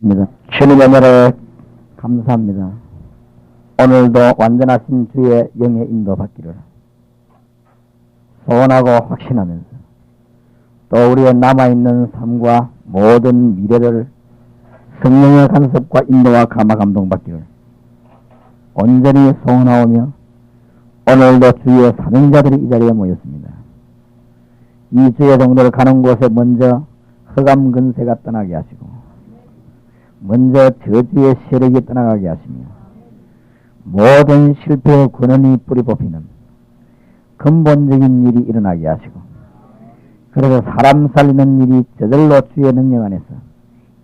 주님의 은혜를 감사합니다. 오늘도 완전하신 주의 영의 인도받기를 소원하고 확신하면서 또 우리의 남아있는 삶과 모든 미래를 성령의 간섭과 인도와 감화 감동받기를 온전히 소원하오며 오늘도 주의 사명자들이 이 자리에 모였습니다. 이 주의 종들을 가는 곳에 먼저 흑암 근세가 떠나게 하시고 먼저 저주의 세력이 떠나가게 하시며 모든 실패의 근원이 뿌리 뽑히는 근본적인 일이 일어나게 하시고 그래서 사람 살리는 일이 저절로 주의 능력 안에서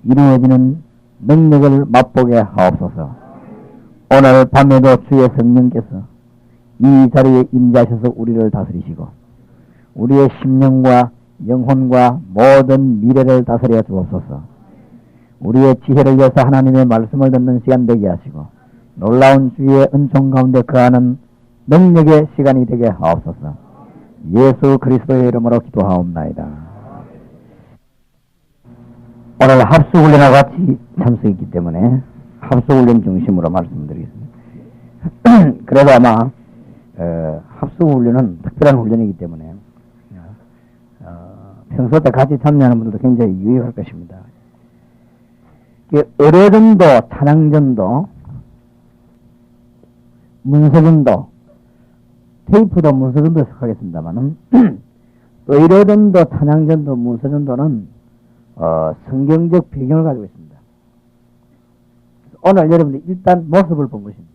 이루어지는 능력을 맛보게 하옵소서. 오늘 밤에도 주의 성령께서 이 자리에 임재하셔서 우리를 다스리시고 우리의 심령과 영혼과 모든 미래를 다스려 주옵소서. 우리의 지혜를 위해서 하나님의 말씀을 듣는 시간 되게 하시고 놀라운 주의 은총 가운데 거하는 능력의 시간이 되게 하옵소서. 예수 그리스도의 이름으로 기도하옵나이다. 오늘 합수훈련과 같이 참석했기 때문에 합수훈련 중심으로 말씀드리겠습니다. 그래도 아마 합수훈련은 특별한 훈련이기 때문에 평소 때 같이 참여하는 분들도 굉장히 유익할 것입니다. 의료전도, 찬양전도, 문서전도, 테이프도 문서전도에 속하겠습니다만은 의료전도, 찬양전도, 문서전도는 성경적 배경을 가지고 있습니다. 오늘 여러분들이 일단 모습을 본 것입니다.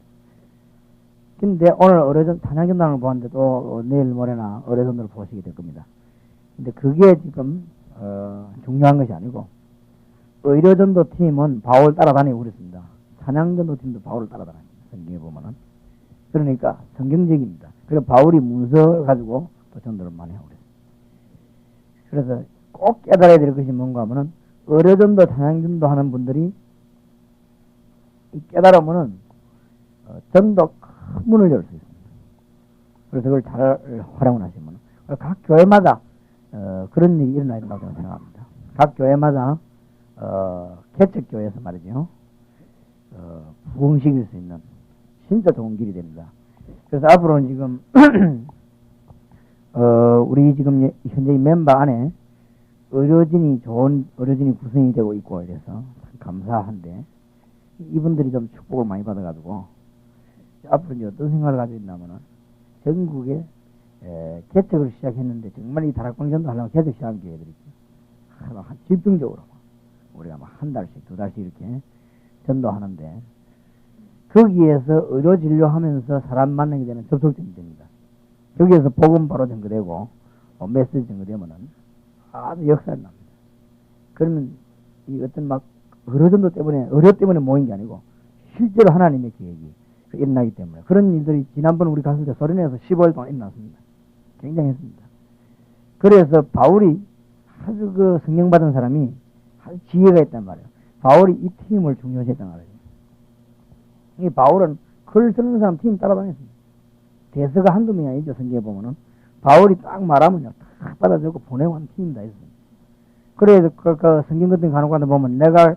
근데 오늘 의료전, 찬양전도를 보았는데도 내일 모레나 의료전도를 보시게 될 겁니다. 근데 그게 지금 중요한 것이 아니고 의료전도 팀은 바울 따라다니고 그랬습니다. 찬양전도 팀도 바울을 따라다닙니다. 성경에 보면은. 그러니까 성경적입니다. 그래서 바울이 문서를 가지고 또 전도를 많이 하고 그랬어요. 그래서 꼭 깨달아야 될 것이 뭔가 하면은 의료전도, 찬양전도 하는 분들이 깨달으면은 전도 큰 문을 열 수 있습니다. 그래서 그걸 잘 활용을 하시면 각 교회마다 그런 일이 일어나야 된다고 생각합니다. 각 교회마다 개척교회에서 말이죠. 부흥시킬 수 있는 진짜 좋은 길이 됩니다. 그래서 앞으로는 지금 우리 지금 현재 멤버 안에 좋은 의료진이 구성이 되고 있고 이래서 감사한데 이분들이 좀 축복을 많이 받아가지고 앞으로 이제 어떤 생각을 가지고 있냐면은 전국에 개척을 시작했는데 정말 이 다락방전도 하려면 개척 시작한 교회들이 있죠. 집중적으로 우리가 막 한 달씩, 두 달씩 이렇게 전도하는데 거기에서 의료 진료하면서 사람 만나게 되는 접촉점이 됩니다. 거기에서 복음 바로 전거되고 메시지 전거되면은 아주 역사를 납니다. 그러면 이 어떤 막 의료 때문에 모인 게 아니고 실제로 하나님의 계획이 일어나기 때문에 그런 일들이 지난번 우리 갔을 때 소련에서 15일 동안 일어났습니다. 굉장했습니다. 그래서 바울이 아주 그 성령 받은 사람이 아주 지혜가 있단 말이에요. 바울이 이 팀을 중요시했단 말이에요. 이 바울은 글 쓰는 사람 팀 따라다녔습니다. 대서가 한두 명이 아니죠. 성경에 보면은 바울이 딱 말하면요 딱 받아주고 보내고 한 팀이 다 있습니다. 그래서 그 성경 같은 거 간혹 보면 내가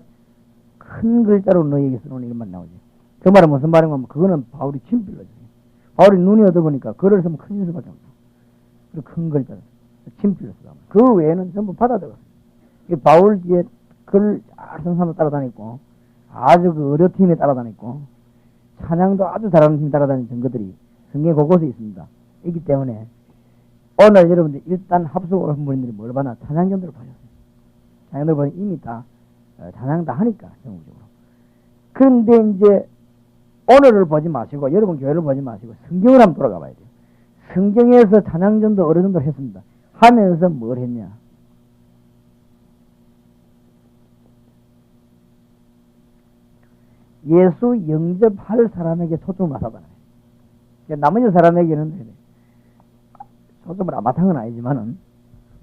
큰 글자로 너에게 쓰노니 이런 말 나오죠. 그 말은 무슨 말인가 하면 그거는 바울이 친필로죠. 바울이 눈이 얻어보니까 글을 쓰면 큰 수밖에 없어요. 그리고 큰 글자로 친필로 쓰다. 그 외에는 전부 받아 적었어요. 바울 뒤에 글을 잘 쓰는 사람도 따라다녔고 아주 그 의료팀에 따라다녔고 찬양도 아주 잘하는 팀이 따라다니는 증거들이 성경에 곳곳에 있습니다. 있기 때문에 오늘 여러분들 일단 합숙을 한 분들이 뭘 봐나 찬양전도를 보셨어요. 찬양전도를 보니 이미 다 찬양 다 하니까 전국적으로. 그런데 이제 오늘을 보지 마시고 여러분 교회를 보지 마시고 성경을 한번 돌아가 봐야 돼요. 성경에서 찬양전도 의료전도를 했습니다. 하면서 뭘 했냐? 예수 영접할 사람에게 초점을 맞춰잖아요. 나머지 사람에게는 초점을 안 맞춘 건 아니지만은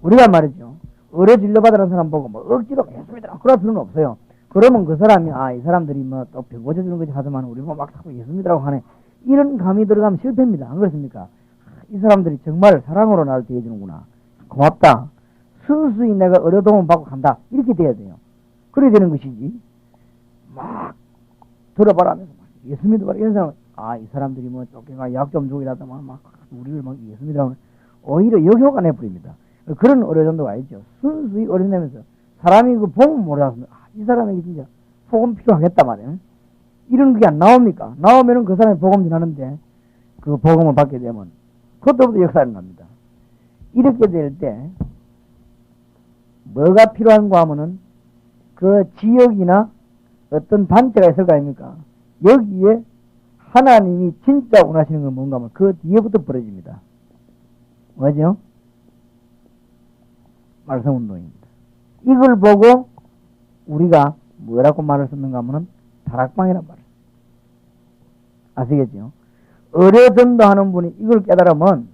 우리가 말이죠. 의료 진료받으라는 사람 보고 뭐 억지로 예수 믿으라 그럴 필요는 없어요. 그러면 그 사람이 이 사람들이 뭐 또 병 고쳐주는 거지 하지만 우리 뭐 막 자꾸 예수 믿으라고 하네. 이런 감이 들어가면 실패입니다. 안 그렇습니까? 이 사람들이 정말 사랑으로 나를 대해주는구나. 고맙다. 순수히 내가 의료도움 받고 간다. 이렇게 돼야 돼요. 그래야 되는 것이지. 막 들어봐라 하면서 막 예수 믿어봐라. 이런 사람은, 이 사람들이 뭐 쫓겨가 약점족이라더만 막 우리를 막 예수 믿으라고 오히려 역효과 내버립니다. 그런 어려 정도가 있죠. 순수히 어린다면서 사람이 그 복음 몰라서 이 사람에게 진짜 복음 필요하겠다 말이에요. 이런 게 안 나옵니까? 나오면은 그 사람이 복음 전하는데 그 복음을 받게 되면 그것도 역사가 납니다. 이렇게 될 때 뭐가 필요한가 하면은 그 지역이나 어떤 단체가 있을 거 아닙니까? 여기에 하나님이 진짜 원하시는 건 뭔가 하면 그 뒤에부터 벌어집니다. 뭐죠? 말씀운동입니다. 이걸 보고 우리가 뭐라고 말을 썼는가 하면은 다락방이란 말이에요. 아시겠죠? 어려 전도하는 분이 이걸 깨달으면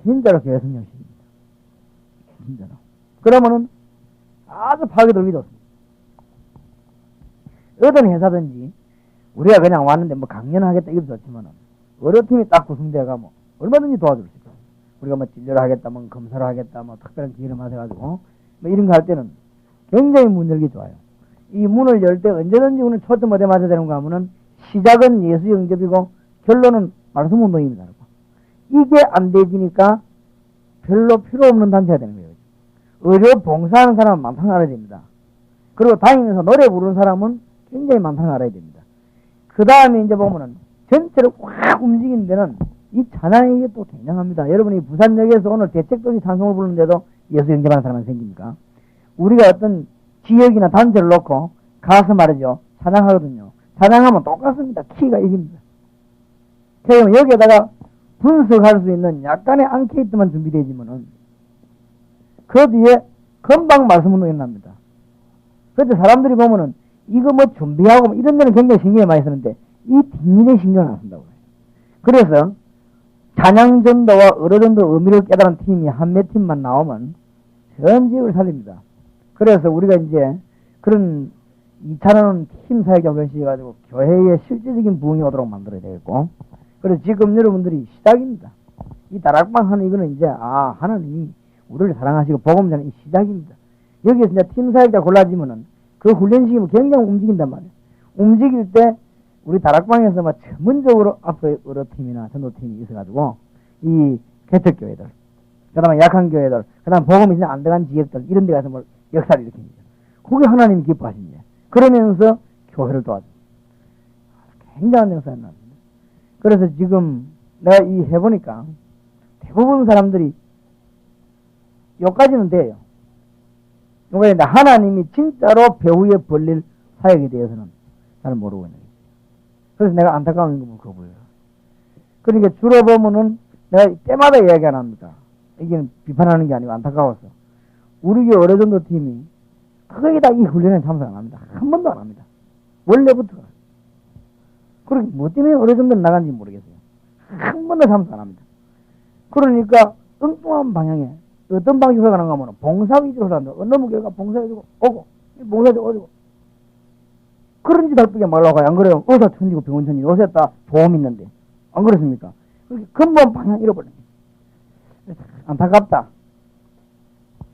진짜로 교회 성령식입니다. 진짜로. 그러면은 아주 파괴될 위도 없습니다. 어떤 회사든지 우리가 그냥 왔는데 뭐 강연하겠다 이것도 좋지만은 어려팀이 딱 구성되어가 뭐 얼마든지 도와줄 수 있어요. 우리가 뭐 진료를 하겠다, 뭐 검사를 하겠다, 뭐 특별한 기회를 마셔가지고 뭐 이런 거 할 때는 굉장히 문 열기 좋아요. 이 문을 열 때 언제든지 우리는 초점 어디에 맞아야 되는가 하면은 시작은 예수 영접이고 결론은 말씀 운동입니다. 이게 안 되지니까 별로 필요 없는 단체가 되는 거예요. 의료 봉사하는 사람은 많다는 걸 알아야 됩니다. 그리고 다니면서 노래 부르는 사람은 굉장히 많다는 걸 알아야 됩니다. 그 다음에 이제 보면은 전체를 확 움직이는 데는 이 찬양이 또 굉장합니다. 여러분이 부산역에서 오늘 대책도시 찬송을 부르는데도 예수 영접하는 사람은 생깁니까? 우리가 어떤 지역이나 단체를 놓고 가서 말이죠. 찬양하거든요. 찬양하면 똑같습니다. 키가 이깁니다. 그럼 여기에다가 분석할 수 있는 약간의 앙케이트만 준비되지만은 그 뒤에 금방 말씀으로 일어납니다. 그런데 사람들이 보면은 이거 뭐 준비하고 뭐 이런 데는 굉장히 신경을 많이 쓰는데 이 뒷일에 신경을 안 쓴다고요. 그래서 찬양전도와 어려전도 의미를 깨달은 팀이 한 몇 팀만 나오면 전 지역을 살립니다. 그래서 우리가 이제 그런 2차는 팀 사역에 훈련시켜가지고 교회에 실질적인 부흥이 오도록 만들어야 되겠고, 그래서 지금 여러분들이 시작입니다. 이 다락방 하는 이거는 이제 하나님이 우리를 사랑하시고 복음 전하는 이 시작입니다. 여기에서 이제 팀 사역자 골라지면은 그 훈련시키면 굉장히 움직인단 말이에요. 움직일 때 우리 다락방에서 막 전문적으로 앞에 어려팀이나 전도팀이 있어가지고 이 개척교회들, 그 다음에 약한 교회들, 그 다음에 복음이 진짜 안 들어간 지역들 이런 데 가서 뭘 역사를 일으킵니다. 그게 하나님이 기뻐하십니다. 그러면서 교회를 도와줍니다. 굉장한 역사가 납니다. 그래서 지금 내가 이 해보니까 대부분 사람들이 여기까지는 돼요. 그런데 하나님이 진짜로 배후에 벌릴 사역에 대해서는 잘 모르고 있는 거예요. 그래서 내가 안타까운 건 그거 보여요. 그러니까 주로 보면은 내가 때마다 이야기 안 합니다. 이게 비판하는 게 아니고 안타까워서. 우리 교회 어느 정도 팀이 거의 다 이 훈련에 참석 안 합니다. 한 번도 안 합니다. 원래부터. 그렇게 뭐 때문에 어느 정도 나간지 모르겠어요. 한 번도 참석 안 합니다. 그러니까 엉뚱한 방향에 어떤 방식으로 가는가 하면 봉사 위주로 한다. 어느 교회가 봉사해주고 오고 봉사해주고 오고 그런 짓 할 뿐이야 말라고 안 그래요? 의사 천지고 병원 천지 요새 다 보험 있는데 안 그렇습니까? 그렇게 근본 방향 잃어버려요. 안타깝다.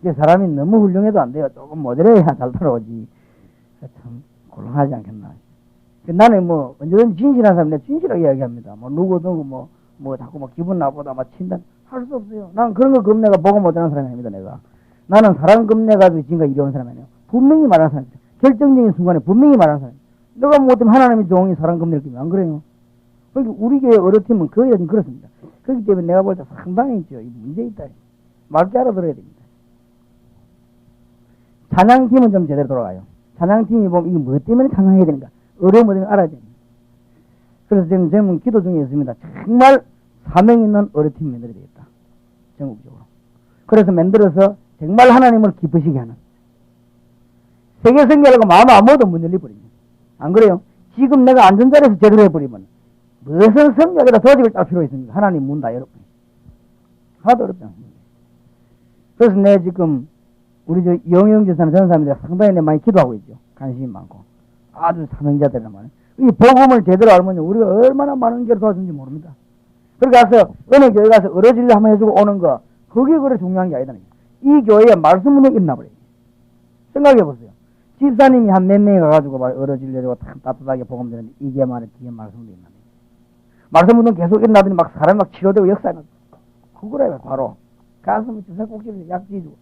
이제 사람이 너무 훌륭해도 안 돼요. 조금 모자라야 잘 돌아오지. 참 곤란하지 않겠나. 나는 뭐 언제든지 진실한 사람인데 진실하게 이야기합니다. 뭐 누구 뭐 자꾸 뭐 기분 나쁘다 막 친다 할 수 없어요. 나는 그런 거 겁내가 보고 못하는 사람이 아닙니다. 내가 나는 사람 겁내가지고 지금까지 이래온 사람이 아니에요. 분명히 말하는 사람입니다. 결정적인 순간에 분명히 말하는 사람. 내가 못하면 하나님이 종이 사람 겁낼 거면 안 그래요? 그러니까 우리 교회 어려팀은 거의 좀 그렇습니다. 그렇기 때문에 내가 볼 때 상당히 있죠. 이 문제 있다. 맑게 알아들어야 됩니다. 찬양팀은 좀 제대로 돌아가요. 찬양팀이 보면 이게 뭐 때문에 찬양해야 되는가? 어려움 때문에 알아야 됩니다. 그래서 지금 저는 기도 중에 있습니다. 정말 사명 있는 어려팀 만들어야 되겠다. 전국적으로. 그래서 만들어서 정말 하나님을 기쁘시게 하는. 세계 선교하려고 마음 아무도 못 열려버립니다. 안 그래요? 지금 내가 안전자리에서 제대로 해버리면 무슨 성경에다 조직을 짤 필요 있습니까? 하나님 문 다 열어버립니다. 하나도 어렵지 않습니다. 그래서 내가 지금 우리 저 영영지사는 전사님들 상당히 많이 기도하고 있죠. 관심이 많고 아주 사명자들이란 말이에요. 이 복음을 제대로 알면 우리가 얼마나 많은 걸 도와주는지 모릅니다. 그렇게 가서 어느 교회 가서 어려질려 한번 해주고 오는 거 그게 그래 중요한 게 아니다. 이 교회에 말씀 운동이 있나 버려요. 생각해 보세요. 집사님이 한 몇 명이 가가지고 막 얼어질려고 따뜻하게 복음 드렸는데 이게 말은 뒤에 말씀도 있나. 말씀은 계속 일어나더니 막 사람이 막 치료되고 역사가 그거래요 바로. 가슴 주사 꼭지를 약 쥐주고.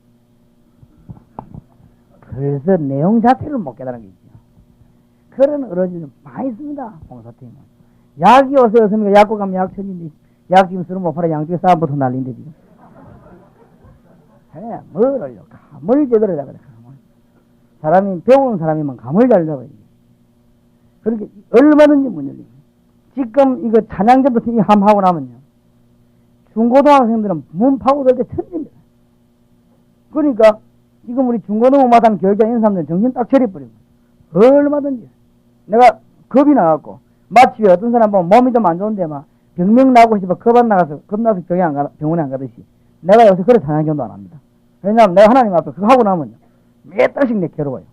그래서 내용 자체를 못 깨달은 게 있죠. 그런 어르신은 많이 있습니다. 봉사팀은. 약이 어서 없습니까? 약국 가면 약천인데 약 지금 쓰는 못 팔아 양쪽에 싸움부터 날린데 지금. 해, 뭐를요? 감을 제대로 잡아야 돼. 감을. 사람이 배우는 사람이면 감을 잘 잡아야 돼. 그렇게 얼마든지 문 열립니다. 지금 이거 찬양전도 함하고 나면요. 중고등학생들은 문 파고들 때 천지입니다. 그러니까 지금 우리 중고등학마당 교육자 있는 사람들은 정신 딱 차려버리고 얼마든지 내가 겁이 나갖고 마치 어떤 사람 보면 몸이 좀 안 좋은데 막 병명 나고 싶어 겁나서 병원에 안 가듯이 내가 요새 그래 찬양전도 안 합니다. 왜냐하면 내가 하나님 앞에 그거 하고 나면요 몇 달씩 내 괴로워요.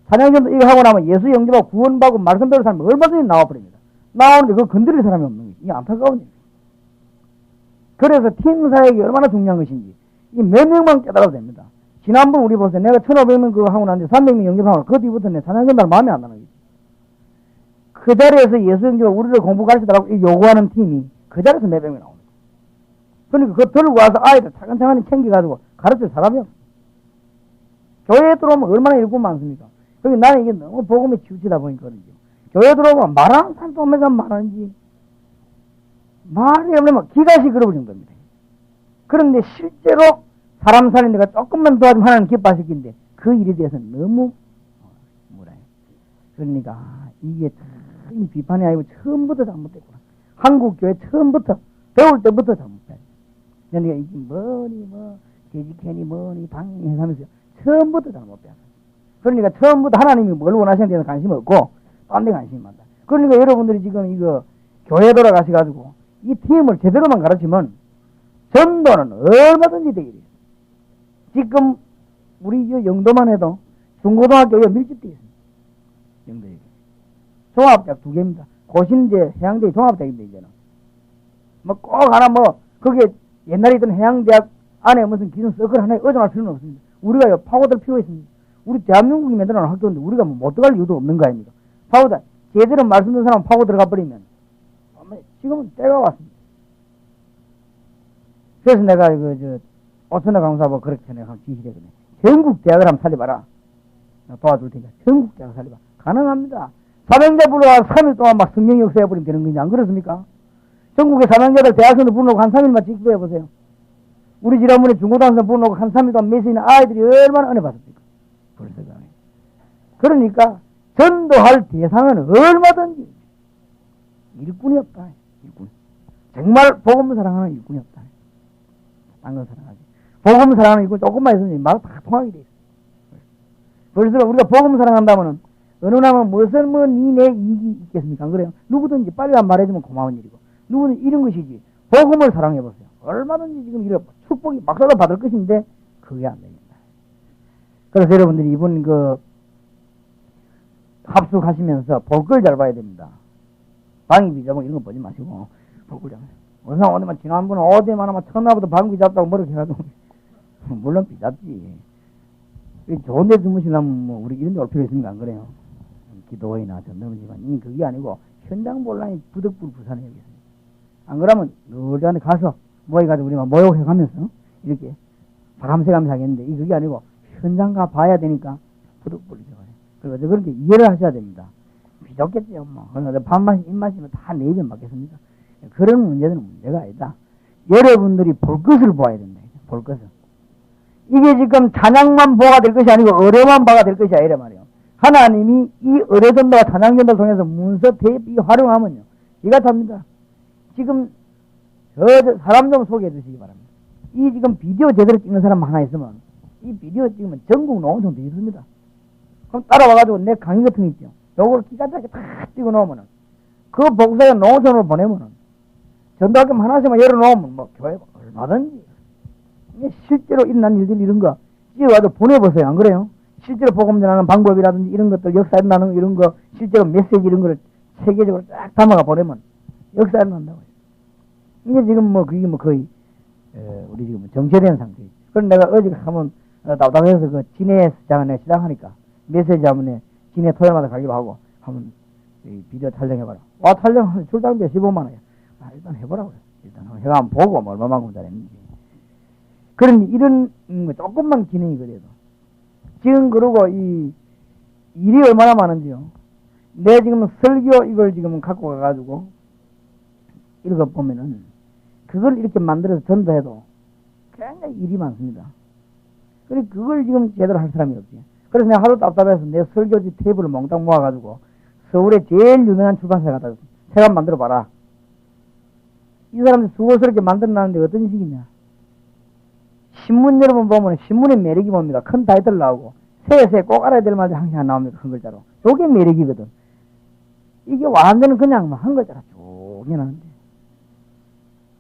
찬양전도 이거 하고 나면 예수 영접하고 구원받고 말씀 배울 사람이 얼마든지 나와버립니다. 나오는데 그거 건드릴 사람이 없는 거예요. 이게 안타까운 일이에요. 그래서 팀 사역이 얼마나 중요한 것인지 이 몇 명만 깨달아도 됩니다. 지난번 우리 보세요. 내가 1500명 그거 하고 났는데 300명 영접하고 그 뒤부터 내 찬양전달 마음에 안 나는 거지. 그 자리에서 예수 영접하고 우리를 공부 가르치더라고 요구하는 팀이 그 자리에서 몇 명이 나오는 거예요. 그러니까 그거 들고 와서 아이들 차근차근히 챙겨가지고 가르칠 사람이 없어. 교회에 들어오면 얼마나 일꾼 많습니까? 그러니까 나는 이게 너무 복음에 치우치다 보니까 그런지. 교회 들어오면 말하는 사람도 얼마나 많은지 말이 없으면 기가시 그려버린 겁니다. 그런데 실제로 사람 사는 데가 조금만 도와주면 하나님 기뻐하실 텐데 그 일에 대해서는 너무 뭐라 해요. 그러니까 이게 참 비판이 아니고 처음부터 잘못됐구나. 한국 교회 처음부터 배울 때부터 잘못됐어요. 그러니까 이게 뭐니 돼지캐니 뭐니 방해 하면서 처음부터 잘못됐어요. 그러니까 처음부터 하나님이 뭘 원하시는 데는 관심 없고 딴 데 관심이 많다. 그러니까 여러분들이 지금 이거 교회 돌아가셔가지고 이 팀을 제대로만 가르치면 전도는 얼마든지 되게 돼요. 지금 우리 영도만 해도 중고등학교에 밀집되어 있습니다. 영도에. 종합대학 2개입니다. 고신제, 해양대 종합대학인데 이제는. 뭐 꼭 하나 거기에 옛날에 있던 해양대학 안에 무슨 기준 서클 하나에 의존할 필요는 없습니다. 우리가 파고들 필요가 있습니다. 우리 대한민국이 만들어놓은 학교인데 우리가 못 들어갈 이유도 없는 거 아닙니까? 파고들 제대로 말씀 듣는 사람 파고 들어가 버리면 지금은 때가 왔습니다. 그래서 내가 오천회 강사하고 그렇게 내가 지시했거든요. 전국 대학을 한번 살려봐라. 도와줄 테니까 전국 대학을 살려봐. 가능합니다. 사명자 불러와 3일 동안 막 성경 역사해버리면 되는 거냐 안 그렇습니까? 전국의 사명자들 대학생들 불러놓고 한 3일만 직구해보세요. 우리 지난번에 중고등학생 불러놓고 한 3일 동안 메시지는 아이들이 얼마나 은혜 받았습니까? 벌써 그러니까 전도할 대상은 얼마든지 일꾼이 없다. 일꾼. 정말 복음 사랑하는 일꾼이 없다. 딴 건 사랑하지. 복음 사랑하는 일꾼 조금만 있으면 말 다 통하게 돼 있어. 그래서 우리가 복음 사랑한다면은 어느 나라는 무슨 니내 이익이 있겠습니까? 안 그래요? 누구든지 빨리 안 말해주면 고마운 일이고 누구든 이런 것이지. 복음을 사랑해보세요. 얼마든지 지금 이런 축복이 막사도 받을 것인데 그게 안 됩니다. 그래서 여러분들이 이번 합숙하시면서 볼 걸 잘 봐야 됩니다. 방위 비자 이런 거 보지 마시고 볼 걸 잘 봐요. 어느 사람 오늘만 지난번에 어디만 하면 첫날부터 방귀 잡다고 머리 해가지고 물론 비잡지. 좋은 데 주무시려면 우리 이런 데 올 필요 있습니까? 안 그래요? 기도회나 전도지만 이미 그게 아니고 현장 본란이 부득불 부산에 여기 있습니다. 안 그러면 놀자한테 가서 모여가지고 우리가 모욕해가면서 이렇게 바람새가면서 하겠는데 이 그게 아니고 현장 가 봐야 되니까 부득불이죠. 그래서 그렇게 이해를 하셔야 됩니다. 비좁겠지요. 그러나 밥맛이 입맛이면 다 내일은 맞겠습니까? 그런 문제는 문제가 아니다. 여러분들이 볼 것을 보아야 된다. 볼 것을. 이게 지금 찬양만 보가 될 것이 아니고 의뢰만 보가 될 것이 아니라 말이에요. 하나님이 이 의뢰전도와 찬양전도를 통해서 문서 대비 활용하면요. 이가 답니다. 지금 사람 좀 소개해 주시기 바랍니다. 이 지금 비디오 제대로 찍는 사람 하나 있으면 이 비디오 찍으면 전국 농어촌 뒤집습니다. 그럼 따라와가지고 내 강의 같은 거 있죠. 요걸 기가 차게 다 찍어 놓으면은 그 복사에 농어촌으로 보내면은 전도학교 하나씩만 열어놓으면 교회가 얼마든지 실제로 일어난 일들 이런 거 찍어가지고 보내보세요. 안 그래요? 실제로 복음 전하는 방법이라든지 이런 것들 역사 일어나는 이런 거 실제로 메시지 이런 거를 세계적으로 쫙 담아가 보내면 역사 일어난다고요. 이게 지금 그게 거의 우리 지금 정체된 상태예요. 그럼 내가 어제 한번 답답해서 진해 장을 시작하니까 메시지 하면 지네 토요일마다 가기로 하고 한번 비디오 촬영해봐라. 와, 촬영하면 출장비 15만 원이야. 일단 해보라고요. 일단 해가 한번 보고 뭐 얼마만큼 잘했는지. 그런 이런 조금만 기능이 그래도 지금 그러고 이 일이 얼마나 많은지요. 내 지금 설교 이걸 지금 갖고 가가지고 읽어보면은 그걸 이렇게 만들어서 전도해도 굉장히 일이 많습니다. 그리고 그걸 지금 제대로 할 사람이 없지. 그래서 내가 하도 답답해서 내 설교지 테이블을 몽땅 모아가지고 서울에 제일 유명한 출판사에 갖다 책 한 만들어봐라. 이 사람들 수고스럽게 만들어놨는데 어떤 식이냐. 신문 여러분 보면 신문의 매력이 뭡니까? 큰 타이틀 나오고 세세 꼭 알아야 될 말이 항상 나옵니다. 큰 글자로. 저게 매력이거든. 이게 완전히 그냥 한 글자로 쭉 나는데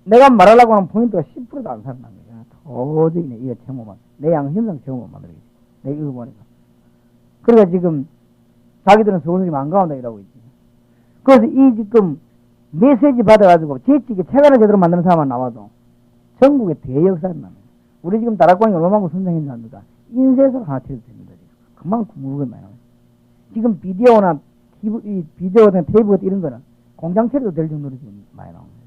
내가 말하려고 하는 포인트가 10%도 안 살아난 거야. 도저히 이거 제목만 내 양심상 제목만 만들겠지. 내가 이거 보니까. 그러니까 지금 자기들은 서울선생님 안 가온다 이러고 있지. 그래서 이 지금 메시지 받아가지고 재치게 책 하나 제대로 만드는 사람만 나와도 전국에 대역사를 납니다. 우리 지금 다락방이 얼마만큼 선정했는지 압니까? 인쇄서 하나 채도 됩니다. 그만큼 무르게 많이 나와요. 지금 비디오나 비디오 같은 테이프 같은 이런 거는 공장 처리도 될 정도로 지금 많이 나옵니다.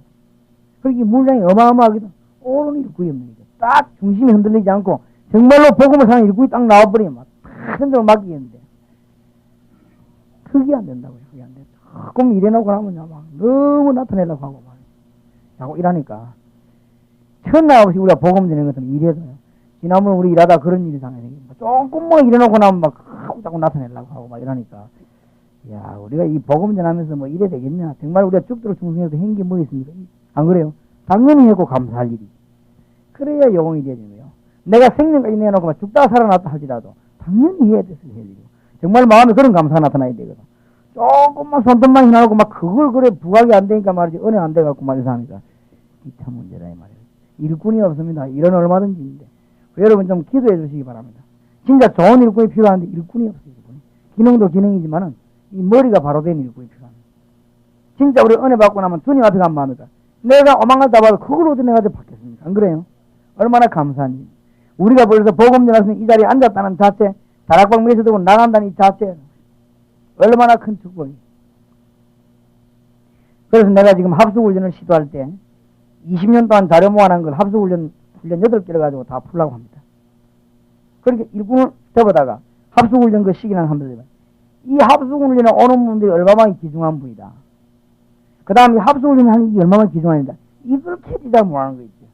그러니까 물량이 어마어마하거든. 옳은 일꾼이 없는 거죠. 딱 중심이 흔들리지 않고 정말로 복음을 사는 일꾼이 딱 나와버리면 막 탁 선정을 맡기겠는데 그게 안 된다고요. 그게 안 된다. 그럼 이래놓고 나면 막 너무 나타내려고 하고 막 자꾸 이러니까 천나 없이 우리가 복음 전하는 것은 이래서요. 지난번에 우리 일하다 그런 일이 상해요. 조금만 이래놓고 나면 막 자꾸 나타내려고 하고 막 이러니까 야 우리가 이 복음 전하면서 뭐 이래 되겠냐. 정말 우리가 죽도록 충성해서 한 게 뭐 있습니까? 안 그래요? 당연히 했고 감사할 일이. 그래야 영웅이 되는 거예요. 내가 생명까지 내놓고 막 죽다 살아났다 할지라도 당연히 해야 됐을 일이고 정말 마음에 그런 감사가 나타나야 되거든. 조금만 손톱만 희나고 막 그걸 그래 부각이 안 되니까 말이지 은혜 안 돼갖고 말이지 하니까 이 참 문제다 이 말이에요. 일꾼이 없습니다. 일은 얼마든지 있는데 여러분 좀 기도해 주시기 바랍니다. 진짜 좋은 일꾼이 필요한데 일꾼이 없어요. 일꾼이. 기능도 기능이지만은 이 머리가 바로 된 일꾼이 필요합니다. 진짜 우리 은혜 받고 나면 주님 앞에 가면 말합니다. 내가 오만걸 다 봐도 그걸 어디 내가 받겠습니까? 안 그래요? 얼마나 감사한 일. 우리가 벌써 복음 전하서 이 자리에 앉았다는 자체, 다락방 위에서 들고 나간다는 이 자체, 얼마나 큰 축복이. 그래서 내가 지금 합숙훈련을 시도할 때 20년 동안 자료 모아놓은 걸 합숙훈련 8개를 가지고 다 풀라고 합니다. 그렇게 일꾼을 접어다가 합숙훈련 그 시기는 한번 이 합숙훈련에 오는 분들이 얼마나 귀중한 분이다. 그 다음에 합숙훈련을 하는 게 얼마나 귀중한이다. 이걸 캐치다 못하는 거 있죠.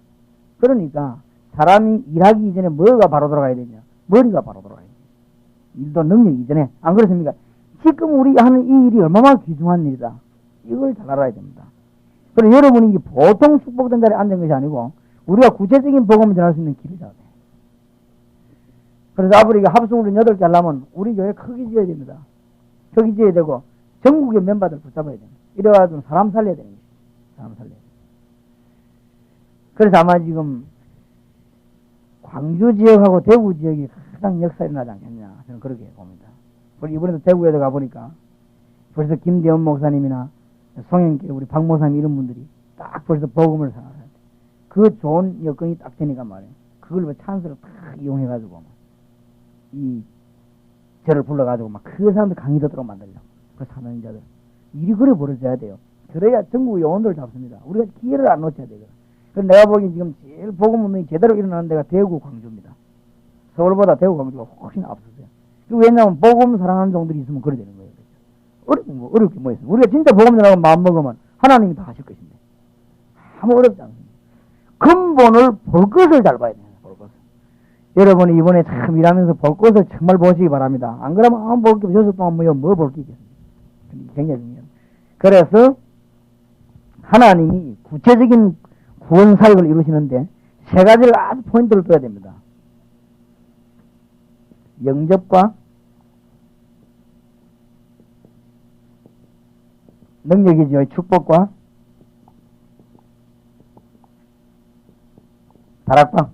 그러니까 사람이 일하기 이전에 뭐가 바로 돌아가야 되냐. 머리가 바로 돌아가야 돼. 일도 능력 이전에. 안 그렇습니까? 지금 우리 하는 이 일이 얼마나 귀중한 일이다. 이걸 잘 알아야 됩니다. 그래서 여러분이 보통 축복된 자리에 앉은 것이 아니고 우리가 구체적인 복음을 전할 수 있는 길이다. 그래서 앞으로 이게 합숙훈련 8개 하려면 우리 교회 크게 지어야 됩니다. 크게 지어야 되고 전국의 멤버들 붙잡아야 됩니다. 이래가지고 사람 살려야 되는 거죠. 사람 살려야 돼요. 그래서 아마 지금 광주 지역하고 대구 지역이 가장 역사에 나지 않겠냐. 저는 그렇게 봅니다. 그리고 이번에도 대구에도 가보니까 벌써 김대원 목사님이나 송영길 우리 박 목사님 이런 분들이 딱 벌써 복음을 전하는 그 좋은 여건이 딱 되니까 말이에요. 그걸 찬스를 딱 이용해가지고 이 저를 불러가지고 막 그 사람들 강의 듣도록 만들려고 그 사명자들 일이 그래 벌어져야 돼요. 그래야 전국 요원들을 잡습니다. 우리가 기회를 안 놓쳐야 되거든. 그래서 내가 보기엔 지금 제일 복음 운동이 제대로 일어나는 데가 대구 광주입니다. 서울보다 대구 광주가 훨씬 앞서요. 왜냐하면 복음 사랑하는 종들이 있으면 그래 되는 거예요. 어렵게 뭐 있어요. 우리가 진짜 복음 전하고 마음 먹으면 하나님이 다 하실 것인데 아무 어렵지 않습니다. 근본을 볼 것을 잘 봐야 돼요. 볼 것을. 여러분이 이번에 참 일하면서 볼 것을 정말 보시기 바랍니다. 안 그러면 아무 볼 게 없어서 동안 뭐 볼 게 있겠습니까? 굉장히 중요해요. 그래서 하나님이 구체적인 구원 사역을 이루시는데 3가지를 아주 포인트를 둬야 됩니다. 영접과 능력이죠. 축복과 다락방.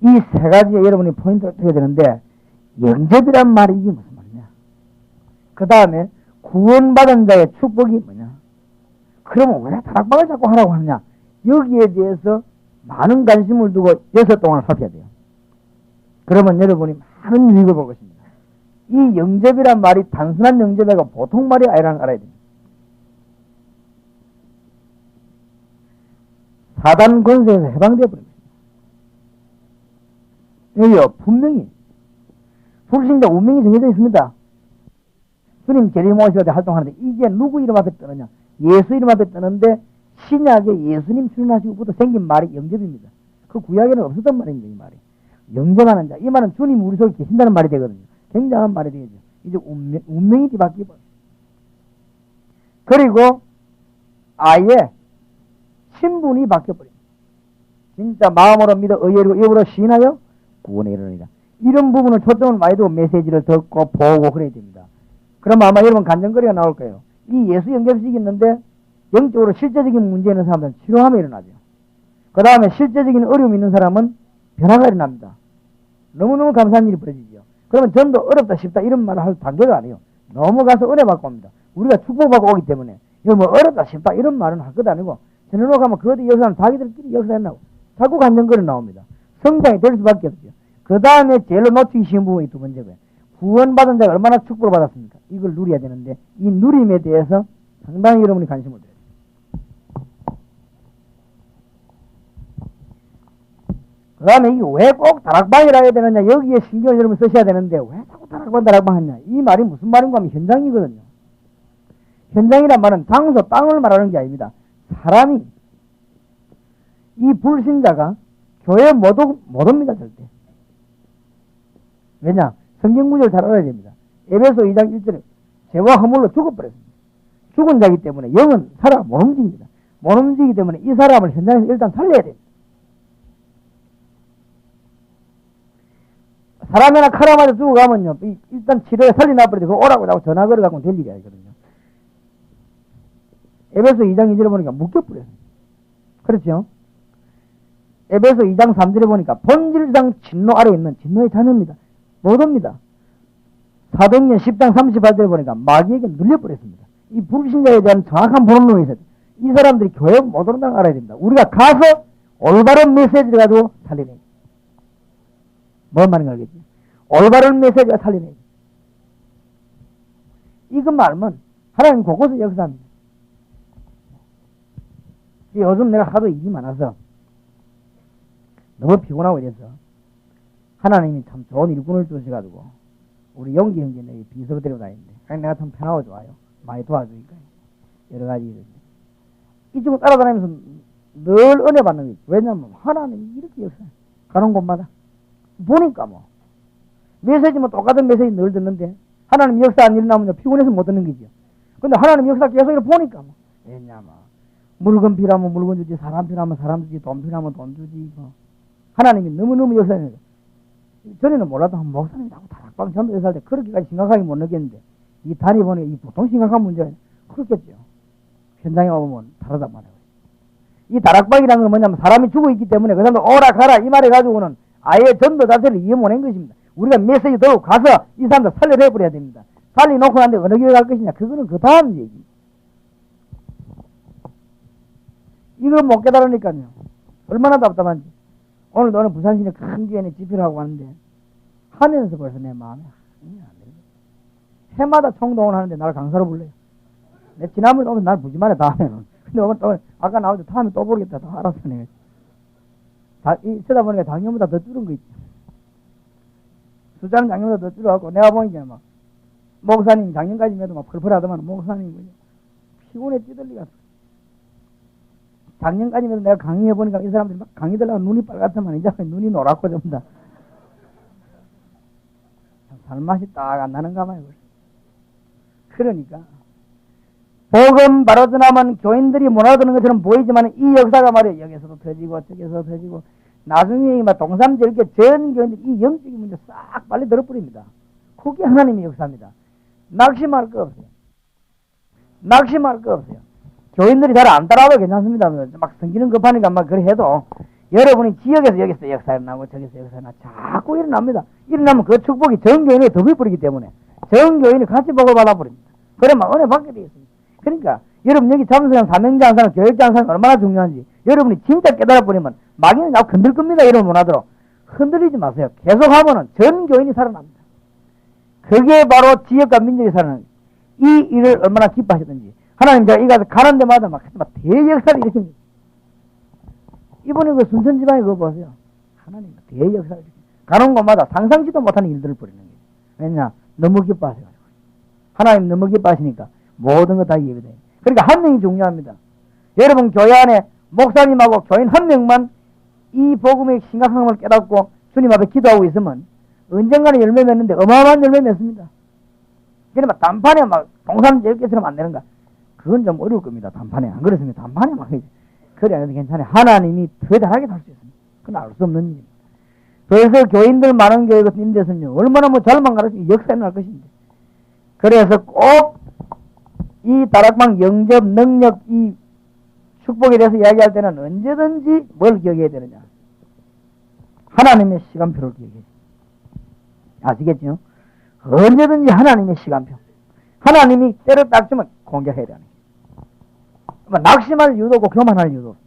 이 3가지에 여러분이 포인트를 둬야 되는데 영접이란 말이 이게 무슨 말이냐. 그 다음에 구원받은 자의 축복이 뭐냐. 그러면 왜 다락방을 자꾸 하라고 하느냐. 여기에 대해서 많은 관심을 두고 6 동안 살펴야 돼요. 그러면 여러분이 많은 유익을 볼 것입니다. 이 영접이란 말이 단순한 영접이가 보통 말이 아니라는 걸 알아야 됩니다. 사단 권세에서 해방되어 버립니다. 여기요, 분명히 불신자 운명이 정해져 있습니다. 주님 재림오실 때 활동하는데 이게 누구 이름 앞에 뜨느냐? 예수 이름 앞에 뜨는데 신약에 예수님 출현하시고부터 생긴 말이 영접입니다. 그 구약에는 없었던 말입니다. 이 말이 영접하는 자, 이 말은 주님 우리 속에 계신다는 말이 되거든요. 굉장한 말이 되죠. 이제 운명이 뒤바뀌고, 그리고 아예 신분이 바뀌어버립니다. 진짜 마음으로 믿어 의외로 입으로 시인하여 구원에 이르느니라. 이런 부분을 초점을 많이 두고 메시지를 듣고 보고 그래야 됩니다. 그럼 아마 여러분 간증거리가 나올 거예요. 이 예수 영접식이 있는데 영적으로 실제적인 문제 있는 사람들은 치료함이 일어나죠. 그 다음에 실제적인 어려움이 있는 사람은 변화가 일어납니다. 너무너무 감사한 일이 벌어지죠. 그러면 전도 어렵다 쉽다 이런 말을 할 단계가 아니에요. 넘어가서 은혜 받고 옵니다. 우리가 축복받고 오기 때문에 이거 뭐 어렵다 쉽다 이런 말은 할 것도 아니고 전으로 가면 그 어디 역사는 자기들끼리 역사했나고 자꾸 간증거리 나옵니다. 성장이 될 수밖에 없죠. 그 다음에 제일로 놓치기 쉬운 부분이 두 번째고요. 구원받은 자가 얼마나 축복을 받았습니까? 이걸 누려야 되는데 이 누림에 대해서 상당히 여러분이 관심을 드려요. 그 다음에 이게 왜 꼭 다락방이라 해야 되느냐, 여기에 신경을 여러분 쓰셔야 되는데 왜 자꾸 다락방 하냐, 이 말이 무슨 말인가 하면 현장이거든요. 현장이란 말은 장소, 땅을 말하는 게 아닙니다. 사람이, 이 불신자가 교회 못 옵니다, 절대. 왜냐? 성경 구절을 잘 알아야 됩니다. 에베소 2장 1절에 죄와 허물로 죽어버렸습니다. 죽은 자이기 때문에 영은 살아 못 움직입니다. 못 움직이기 때문에 이 사람을 현장에서 일단 살려야 됩니다. 사람 하나 칼 맞아 죽어가면요, 일단 치료에 살려놔버려도 그거 오라고 하고 전화 걸어가고 될 일이 아니거든요. 에베소 2장 2절에 보니까 묶여버려요. 그렇죠? 에베소 2장 3절에 보니까 본질상 진노 아래에 있는 진노의 자녀입니다. 못 옵니다. 사도행전 10장 38절에 보니까 마귀에게 눌려버렸습니다. 이 불신자에 대한 정확한 본론이 있어요. 이 사람들이 교회 못 온다는 걸 알아야 됩니다. 우리가 가서 올바른 메시지를 가지고 살려내요. 뭔 말인가 알겠지? 올바른 메시지가 살려내요. 이것만 알면 하나님 곳곳에 역사합니다. 요즘 내가 하도 일이 많아서 너무 피곤하고 이래서 하나님이 참 좋은 일꾼을 주셔가지고 우리 용기 형제는 비서로 데리고 다니는데 그냥 내가 참 편하고 좋아요. 많이 도와주니까 여러 가지 일을 이쪽으로 따라다니면서 늘 은혜 받는 거지. 왜냐면 하나님이 이렇게 역사해. 가는 곳마다 보니까 뭐 메시지 뭐 똑같은 메시지 늘 듣는데 하나님 역사 안 일어나면 피곤해서 못 듣는 거죠. 근데 하나님 역사 계속 이렇게 보니까 뭐 왜냐면 물건 필요하면 물건 주지, 사람 필요하면 사람 주지, 돈 필요하면 돈 주지. 뭐. 하나님이 너무너무 역사해요. 전에는 몰라도 한 목사님이 자꾸 다락방 전도해서 할 때 그렇게까지 심각하게 못 느꼈는데 이 단위 보니 이 보통 심각한 문제가 그렇겠죠. 현장에 오면 다르단 말이에요. 이 다락방이라는 건 뭐냐면 사람이 죽어 있기 때문에 그 사람도 오라 가라 이 말을 가지고는 아예 전도 자체를 이해 못한 것입니다. 우리가 메시지 들고 가서 이 사람들 살려내버려야 됩니다. 살려놓고 나는데 어느 교회 갈 것이냐, 그거는 그 다음 얘기. 이걸 못 깨달으니까요. 얼마나 답답한지. 오늘 부산시내 큰 교회에 집회를 하고 왔는데 하면서 벌써 내 마음에 해마다 총동원 하는데 나를 강사로 불러요. 내 지난번에 오면 날 부지 말해 다음에는. 근데 오늘 또 아까 나올 때 다음에 또 보겠다. 다 알았어 내가. 쓰다 보니까 작년보다 더 줄은 거 있지. 숫자는 작년보다 더 줄어갖고 내가 보니까 막 목사님 작년까지만 해도 막 펄펄하더만 목사님 피곤해 찌들리가. 작년까지만 해도 내가 강의해보니까 이 사람들이 막 강의 들라고 눈이 빨갛더만 이제 눈이 노랗고 전부 다. 살맛이 딱 안 나는가 봐요. 그러니까 복음 바로 전하면 교인들이 못 알아듣는 것처럼 보이지만 이 역사가 말이에요. 여기서도 터지고 저기서 터지고 나중에 막 동삼절게 전 교인들이 이 영적인 문제 싹 빨리 들어버립니다. 그게 하나님의 역사입니다. 낙심할 거 없어요. 낙심할 거 없어요. 교인들이 잘 안 따라와도 괜찮습니다. 막 성기는 급하니까 막 그래 해도 여러분이 지역에서 여기서 역사 일어나고 저기서 역사 일어나고 자꾸 일어납니다. 일어나면 그 축복이 전 교인에 덮여버리기 때문에 전 교인이 같이 복을 받아버립니다. 그러면 은혜 받게 되어 있습니다. 그러니까 여러분 여기 참석한 사명자 한 사람, 교육자 한 사람 얼마나 중요한지 여러분이 진짜 깨달아버리면 마귀는 자꾸 흔들 겁니다. 이런 문화대로 흔들리지 마세요. 계속 하면은 전 교인이 살아납니다. 그게 바로 지역과 민족이 사는 이 일을 얼마나 기뻐하셨던지. 하나님 제가 이 가서 가는 데마다 막 대역사를 일으킵니다. 이번에 그 순천 지방에 그거 보세요. 하나님 대역사를 일으킵니다. 가는 곳마다 상상치도 못하는 일들을 벌이는 거예요. 왜냐? 너무 기뻐하셔가지고. 하나님 너무 기뻐하시니까 모든 거 다 이해가 돼요. 그러니까 한 명이 중요합니다. 여러분 교회 안에 목사님하고 교인 한 명만 이 복음의 심각함을 깨닫고 주님 앞에 기도하고 있으면 언젠가는 열매 맺는데 어마어마한 열매 맺습니다. 그러면 단판에 막 동산 10개처럼 안 되는가? 그건 좀 어려울 겁니다. 단판에. 안 그렇습니다. 단판에 막 그래 안 해도 괜찮아요. 하나님이 더 잘하게 할 수 있습니다. 그건 알 수 없는 일입니다. 그래서 교인들 많은 교회 같은 임대선요 얼마나 뭐 잘만 가르쳐 역사에 날 것인데. 그래서 꼭 이 다락방 영접 능력 이 축복에 대해서 이야기할 때는 언제든지 뭘 기억해야 되느냐? 하나님의 시간표를 기억해야 돼요. 아시겠죠? 언제든지 하나님의 시간표. 하나님이 때를 딱 주면 공격해야 되는 거예요. 낙심할 이유도 없고 교만할 이유도 없어요.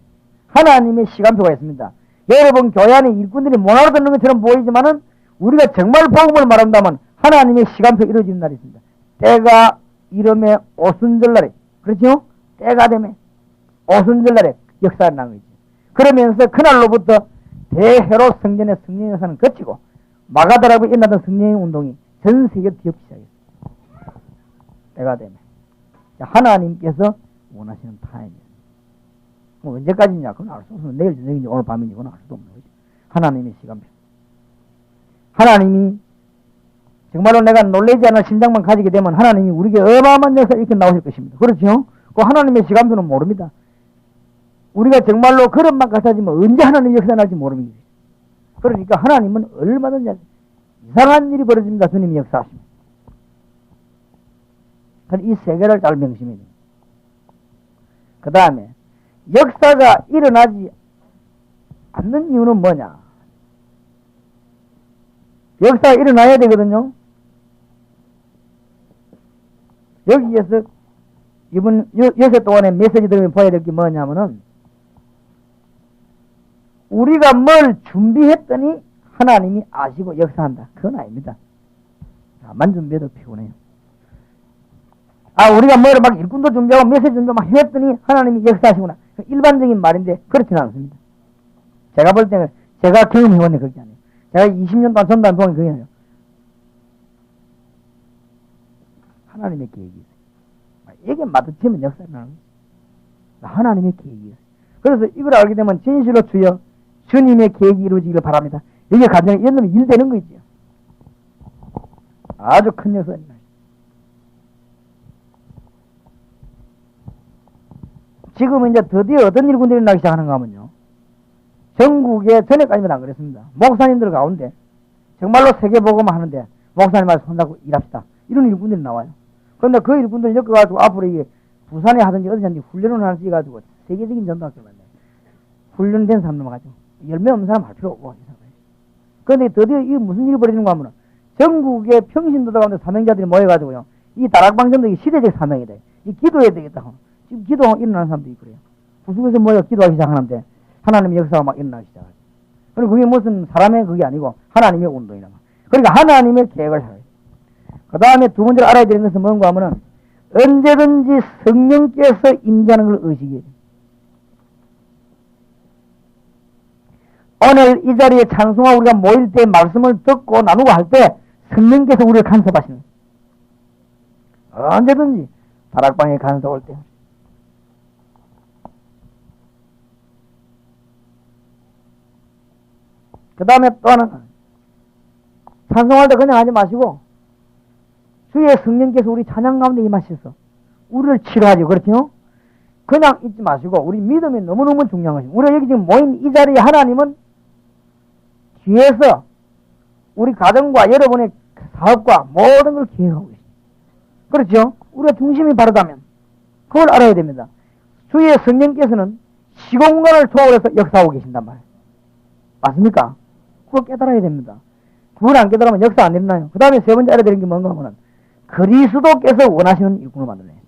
하나님의 시간표가 있습니다. 여러분 교회 안에 일꾼들이 못 알아듣는 것처럼 보이지만은 우리가 정말 복음을 말한다면 하나님의 시간표 이루어지는 날이 있습니다. 때가 이름에 오순절날에, 그렇죠? 때가 되면 오순절날에 역사가 나는 거지. 그러면서 그날로부터 대헤롯 성전의 성령 역사는 거치고 마가다라고 일어나던 성령 운동이 전 세계로 뒤엎기 시작했어요. 때가 되면 하나님께서 원하시는 타임이에요. 뭐 언제까지냐? 그건 알 수 없으면 내일 저녁인지 오늘 밤인지 그건 알 수도 없는 거죠. 하나님의 시간표. 하나님이 정말로 내가 놀라지 않을 심장만 가지게 되면 하나님이 우리에게 어마어마한 역사를 이렇게 나오실 것입니다. 그렇죠? 그 하나님의 시간표는 모릅니다. 우리가 정말로 그릇만 같아지면 언제 하나님의 역사가 날지 모릅니다. 그러니까 하나님은 얼마든지 이상한 일이 벌어집니다. 주님이 역사하십니다. 이 세계를 잘 명심해야 됩니다. 그 다음에 역사가 일어나지 않는 이유는 뭐냐? 역사가 일어나야 되거든요. 여기에서 이번 여세 동안에 메시지 들으면 봐야 될 게 뭐냐면은 우리가 뭘 준비했더니 하나님이 아시고 역사한다. 그건 아닙니다. 다만 준비해도 피곤해요. 우리가 뭐를 막 일꾼도 준비하고 메시지 준비하고 막 했더니 하나님이 역사하시구나. 일반적인 말인데 그렇지는 않습니다. 제가 볼 때는 제가 경험해본 게 그렇게 아니에요. 제가 20년 동안 전도한 동안 그게 아니에요. 하나님의 계획이 있어요. 이게 마주치면 역사가 나는 거예요. 하나님의 계획이 있어요. 그래서 이걸 알게 되면 진실로 주여 주님의 계획이 이루어지기를 바랍니다. 이게 가정에 이런 놈이 일 되는 거 있죠. 아주 큰 역사입니다. 지금 이제 드디어 어떤 일꾼들이 나기 시작하는가 하면요. 전국에 전에까지는 안 그랬습니다. 목사님들 가운데 정말로 세계복음을 하는데 목사님한테 손잡고 일합시다. 이런 일꾼들이 나와요. 그런데 그 일꾼들이 엮어가지고 앞으로 이게 부산에 하든지 어디든지 훈련을 하는지 해가지고 세계적인 전도학교를 만나요. 훈련된 사람들 가지고 열매 없는 사람 할 필요 없고. 그런데 드디어 이게 무슨 일이 벌어지는가 하면 전국의 평신도들 가운데 사명자들이 모여가지고요. 이 다락방 전도 시대적 사명이다. 이 기도해야 되겠다. 지금 기도하고 일어나는 사람들이 그래요. 구석에서 모여 기도하기 시작하는데 하나님의 역사가 막 일어나기 시작해요. 그리고 그게 무슨 사람의 그게 아니고 하나님의 운동이란 말이에요. 그러니까 하나님의 계획을 해요. 그 다음에 두 번째로 알아야 되는 것은 뭔가 하면은 언제든지 성령께서 임재하는 걸 의식해야 돼요. 오늘 이 자리에 찬송하고 우리가 모일 때 말씀을 듣고 나누고 할 때 성령께서 우리를 간섭하시는 거예요. 언제든지 다락방에 간섭 올 때. 그 다음에 또 하나는 찬송할 때 그냥 하지 마시고 주의 성령께서 우리 찬양 가운데 임하셔서 우리를 치료하죠. 그렇죠? 그냥 잊지 마시고 우리 믿음이 너무너무 중요한 것입니다. 우리가 여기 지금 모인 이 자리에 하나님은 뒤에서 우리 가정과 여러분의 사업과 모든 걸 기획하고 계십니다. 그렇죠? 우리가 중심이 바르다면 그걸 알아야 됩니다. 주의 성령께서는 시공간을 초월해서 역사하고 계신단 말이에요. 맞습니까? 그걸 깨달아야 됩니다. 그걸 안 깨달으면 역사 안 일어나요. 그 다음에 세 번째 알아야 되는 게 뭔가 하면 그리스도께서 원하시는 일꾼을 만들어내요.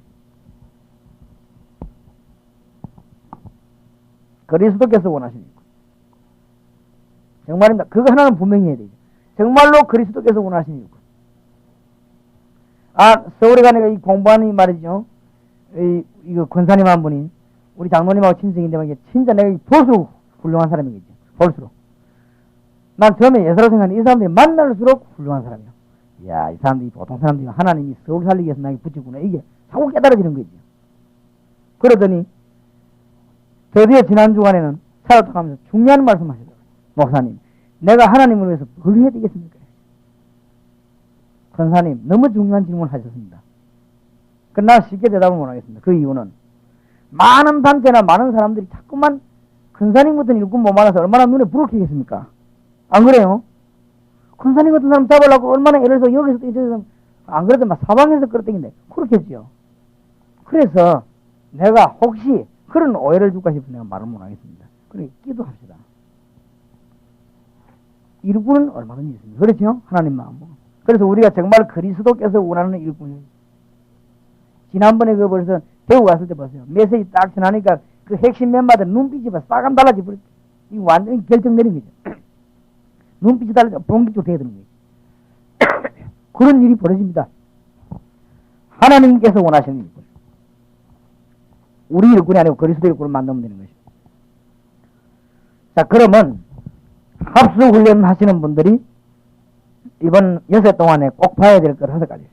그리스도께서 원하시는 일꾼. 정말입니다. 그거 하나는 분명히 해야 되죠. 정말로 그리스도께서 원하시는 일꾼. 서울에 가니까 이 공부하는 이 말이죠. 이거 권사님 한 분이 우리 장로님하고 친생인데 이게 진짜 내가 볼수록 훌륭한 사람이겠죠. 볼수록. 난 처음에 예사로 생각하는 이 사람들이 만날수록 훌륭한 사람이야. 이야, 이 사람들이 보통 사람들이 하나님이 서울 살리기 위해서 나에게 붙이구나. 이게 자꾸 깨달아지는 거지. 그러더니 드디어 지난 주간에는 차를 타가면서 중요한 말씀 하시더라고요. 목사님, 내가 하나님을 위해서 뭘 해야 되겠습니까? 권사님, 너무 중요한 질문을 하셨습니다. 그러나 쉽게 대답을 못 하겠습니다. 그 이유는 많은 단체나 많은 사람들이 자꾸만 권사님 같은 일꾼 못 만나서 얼마나 눈에 불을 켜겠습니까? 안 그래요? 권사님 같은 사람 잡으려고 얼마나 애를 써 여기서 저기서 안 그래도 막 사방에서 끌어당긴데 그렇겠지요. 그래서 내가 혹시 그런 오해를 줄까 싶어 내가 말을 못 하겠습니다. 그래 기도합시다. 일꾼은 얼마든지 있습니다. 그렇죠? 하나님 마음으로. 그래서 우리가 정말 그리스도께서 원하는 일꾼이에요. 지난번에 그 벌써 대구 갔을 때 보세요. 메시지 딱 전하니까 그 핵심 멤버들 눈빛이 막 싸감 달라지 버렸죠. 이거 완전히 결정 내린 거죠. 눈빛이 달라져 본격적으로 돼야 되는 거예요. 그런 일이 벌어집니다. 하나님께서 원하시는 일꾼. 우리 일꾼이 아니고 그리스도 일꾼을 만들면 되는 것입니다. 자, 그러면 합수훈련 하시는 분들이 이번 여세 동안에 꼭 봐야 될 것 5가지.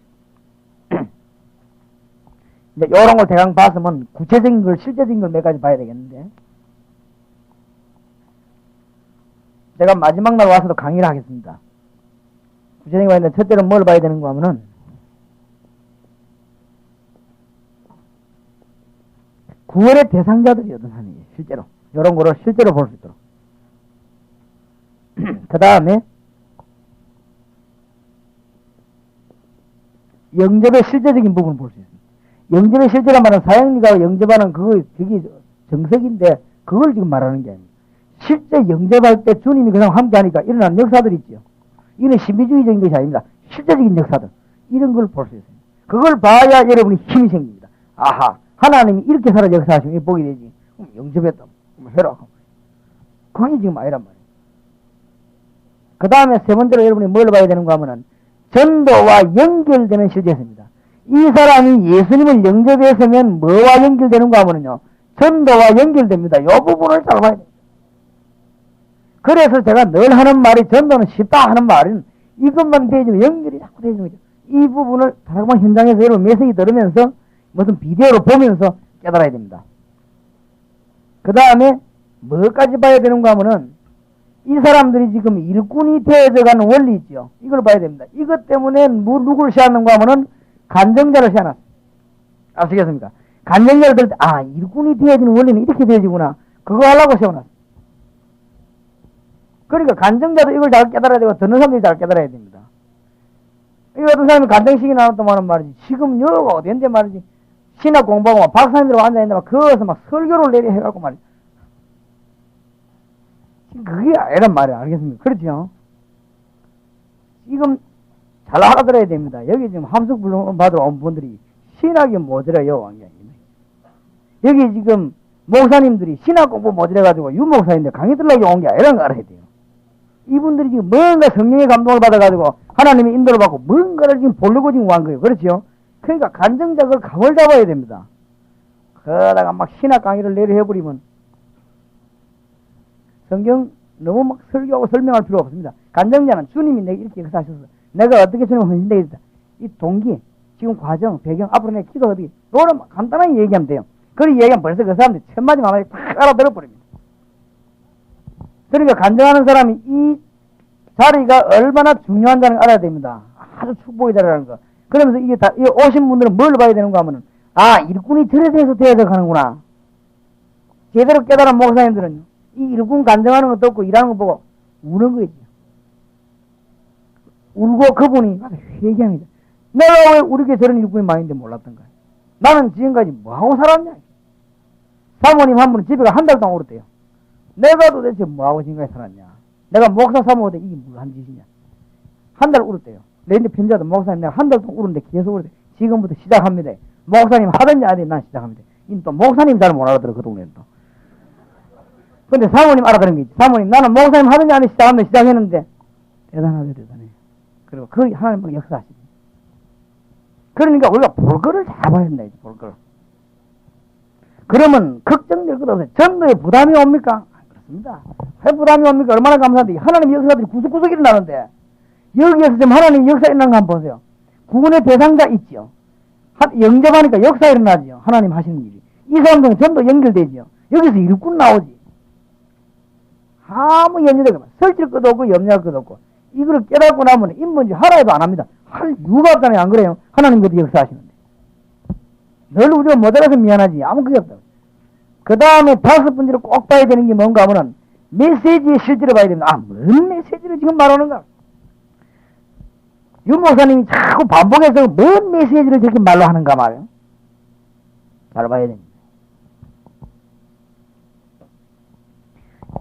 이제 요런 걸 대강 봤으면 구체적인 걸, 실제적인 걸 몇 가지 봐야 되겠는데. 제가 마지막 날 와서도 강의를 하겠습니다. 구체적인 거 있는데, 첫째로 뭘 봐야 되는 거 하면은, 9월의 대상자들이 어떤 사람이에요, 실제로. 요런 거를 실제로 볼 수 있도록. 그 다음에, 영접의 실제적인 부분을 볼 수 있습니다. 영접의 실제란 말은 사형리가 영접하는 그게 정석인데 그걸 지금 말하는 게 아닙니다. 실제 영접할 때 주님이 그냥 함께 하니까 일어나는 역사들이 있죠. 이건 신비주의적인 것이 아닙니다. 실제적인 역사들. 이런 걸 볼 수 있습니다. 그걸 봐야 여러분이 힘이 생깁니다. 아하, 하나님이 이렇게 살아 역사하시면 이게 보게 되지. 영접했다. 해라. 그게 지금 아니란 말이에요. 그 다음에 세 번째로 여러분이 뭘 봐야 되는가 하면은 전도와 연결되는 실제입니다. 이 사람이 예수님을 영접했으면 뭐와 연결되는가 하면요. 전도와 연결됩니다. 이 부분을 잘 봐야 됩니다. 그래서 제가 늘 하는 말이 전도는 쉽다 하는 말은 이것만 되지면 연결이 자꾸 되는 거죠. 이 부분을 다락방 현장에서 여러분 메시지 들으면서 무슨 비디오로 보면서 깨달아야 됩니다. 그 다음에 뭐까지 봐야 되는가 하면은 이 사람들이 지금 일꾼이 되어가는 원리 있죠. 이걸 봐야 됩니다. 이것 때문에 누구를 시하는가 하면은 간정자를 시하놨어. 아시겠습니까? 간정자를 들 때, 일꾼이 되어지는 원리는 이렇게 되어지구나. 그거 하려고 세워놨어. 그러니까 간정자도 이걸 잘 깨달아야 되고, 듣는 사람들이 잘 깨달아야 됩니다. 이 어떤 사람이 간정식이 나왔단 말이지. 지금 여가 어딘데 말이지. 신학 공부하고 박사님들하고 앉아있는데 막 거기서 막 설교를 내려 해갖고 말이지. 그게 아니란 말이야. 알겠습니까? 그렇죠? 지금 잘 알아들어야 됩니다. 여기 지금 합숙 받으러 온 분들이 신학이 모자라요. 여기 지금 목사님들이 신학 공부 모자라가지고 유목사인데 강의 들으려고 온 게 아니라는 거 알아야 돼요. 이분들이 지금 뭔가 성령의 감동을 받아가지고 하나님의 인도를 받고 뭔가를 지금 보려고 지금 온 거예요. 그렇죠? 그러니까 간정자 그 감을 잡아야 됩니다. 그러다가 막 신학 강의를 내려 해버리면 성경 너무 막 설교하고 설명할 필요 없습니다. 간정자는 주님이 내게 이렇게 역사하셔서 내가 어떻게 주님을 헌신되겠다. 이 동기, 지금 과정, 배경, 앞으로 내 기도 어디, 이거를 간단하게 얘기하면 돼요. 그렇게 얘기하면 벌써 그 사람들이 천마디 만마디 다 알아들어버립니다. 그러니까 간정하는 사람이 이 자리가 얼마나 중요한다는 걸 알아야 됩니다. 아주 축복의 자리라는 거. 그러면서 이게 다, 이 오신 분들은 뭘 봐야 되는가 하면은, 일꾼이 절에 대해서 되어져 가는구나. 제대로 깨달은 목사님들은요. 이 일꾼 간정하는 것도 없고 일하는 거 보고 우는 거지. 울고 그분이 회개합니다. 내가 왜 우리 교회 저런 일꾼이 많은데 몰랐던가. 나는 지금까지 뭐하고 살았냐. 사모님 한 분은 집에 한 달 동안 울었대요. 내가 도대체 뭐하고 지금까지 살았냐. 내가 목사 사모한테 이게 뭐한 짓이냐. 한 달 울었대요. 내한테 편지하던 목사님 내가 한 달 동안 울었는데 계속 울었대. 지금부터 시작합니다. 목사님 하든지 안 하든지 난 시작합니다. 또 목사님 잘 못 알아들어 그 동네는 또. 근데 사모님 알아들은 게 있지. 사모님 나는 목사님 하든지 안 하든지 시작하면 시작했는데 대단하죠 대단해. 그리고 그 하나님 역사하시죠. 그러니까 우리가 볼거를 잡아야 된다, 볼거를. 그러면 걱정될 것 없어요. 전도에 부담이 옵니까? 그렇습니다. 왜 부담이 옵니까? 얼마나 감사한데. 하나님 역사들이 구석구석 일어나는데, 여기에서 지금 하나님 역사 일어난 거 한번 보세요. 구원의 대상자 있죠. 영접하니까 역사 일어나죠. 하나님 하시는 일이. 이 사람들은 전도 연결되죠. 여기서 일꾼 나오지. 아무 연결되고 설칠 것도 없고 염려할 것도 없고, 이걸 깨닫고 나면 인문지 하라 해도 안 합니다. 할 이유가 없잖아요. 안 그래요? 하나님께서 역사하시는데. 늘 우리가 못 알아서 미안하지. 아무 그게 없다. 그 다음에 다섯 번째로 꼭 봐야 되는 게 뭔가 하면은 메시지의 실제를 봐야 됩니다. 아, 뭔 메시지를 지금 말하는가? 유 목사님이 자꾸 반복해서 뭔 메시지를 저렇게 말로 하는가 말이에요. 잘 봐야 됩니다.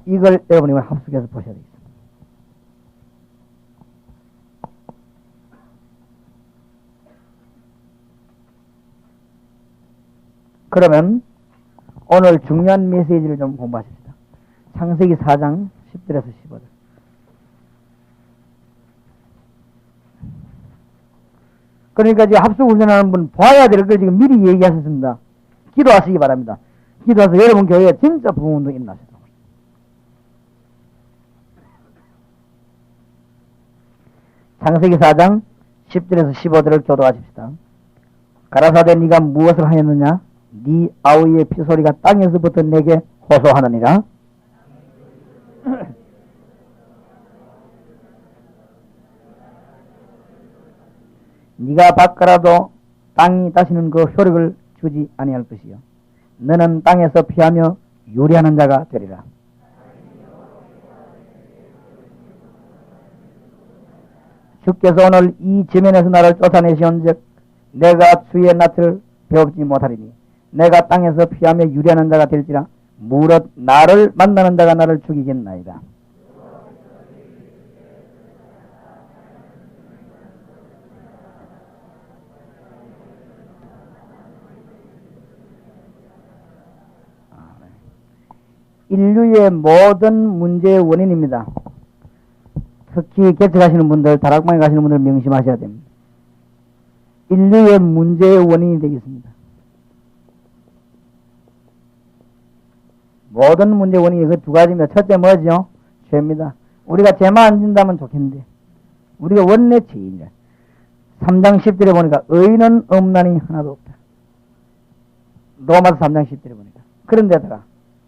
이걸 여러분이 합숙해서 보셔야 되겠습니다. 그러면 오늘 중요한 메시지를 좀 공부하십시다. 창세기 4장 10절에서 15절. 그러니까 이제 합숙 훈련하는 분 봐야 될 걸 지금 미리 얘기하셨습니다. 기도하시기 바랍니다. 기도해서 여러분 교회에 진짜 부흥운동 일어나시다. 창세기 4장 10절에서 15절을 교도하십시다. 가라사대 네가 무엇을 하였느냐? 네 아우의 피소리가 땅에서부터 내게 호소하느니라. 네가 바꿔라도 땅이 다시는 그 효력을 주지 아니할 것이요 너는 땅에서 피하며 유리하는 자가 되리라. 주께서 오늘 이 지면에서 나를 쫓아내시온즉 내가 주의 낯을 배우지 못하리니 내가 땅에서 피하며 유리하는 자가 될지라 무릇 나를 만나는 자가 나를 죽이겠나이다. 인류의 모든 문제의 원인입니다. 특히 개척하시는 분들, 다락방에 가시는 분들 명심하셔야 됩니다. 인류의 문제의 원인이 되겠습니다. 모든 문제의 원인이 그 두 가지입니다. 첫째 뭐죠? 죄입니다. 우리가 죄만 안 진다면 좋겠는데 우리가 원래 죄인이라. 3장 10절에 보니까 의인은 없나니 하나도 없다. 로마서 3장 10절에 보니까. 그런데다가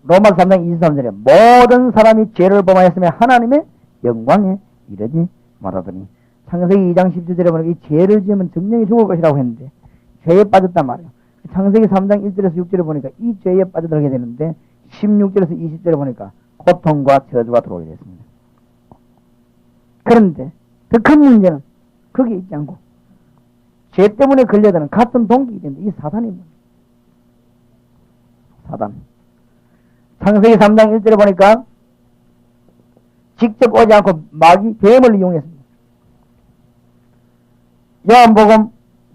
로마서 3장 23절에 모든 사람이 죄를 범하였으며 하나님의 영광에 이르지 못하더니 창세기 2장 17절에 보니까 이 죄를 지으면 정령이 죽을 것이라고 했는데 죄에 빠졌단 말이에요. 창세기 3장 1절에서 6절에 보니까 이 죄에 빠져들게 되는데 16절에서 20절에 보니까 고통과 저주가 들어오게 됐습니다. 그런데 더 큰 문제는 거기에 있지 않고 죄 때문에 걸려드는 같은 동기이기 때문에 이 사단입니다. 사단. 창세기 3장 1절에 보니까 직접 오지 않고 마귀 뱀을 이용했습니다. 요한복음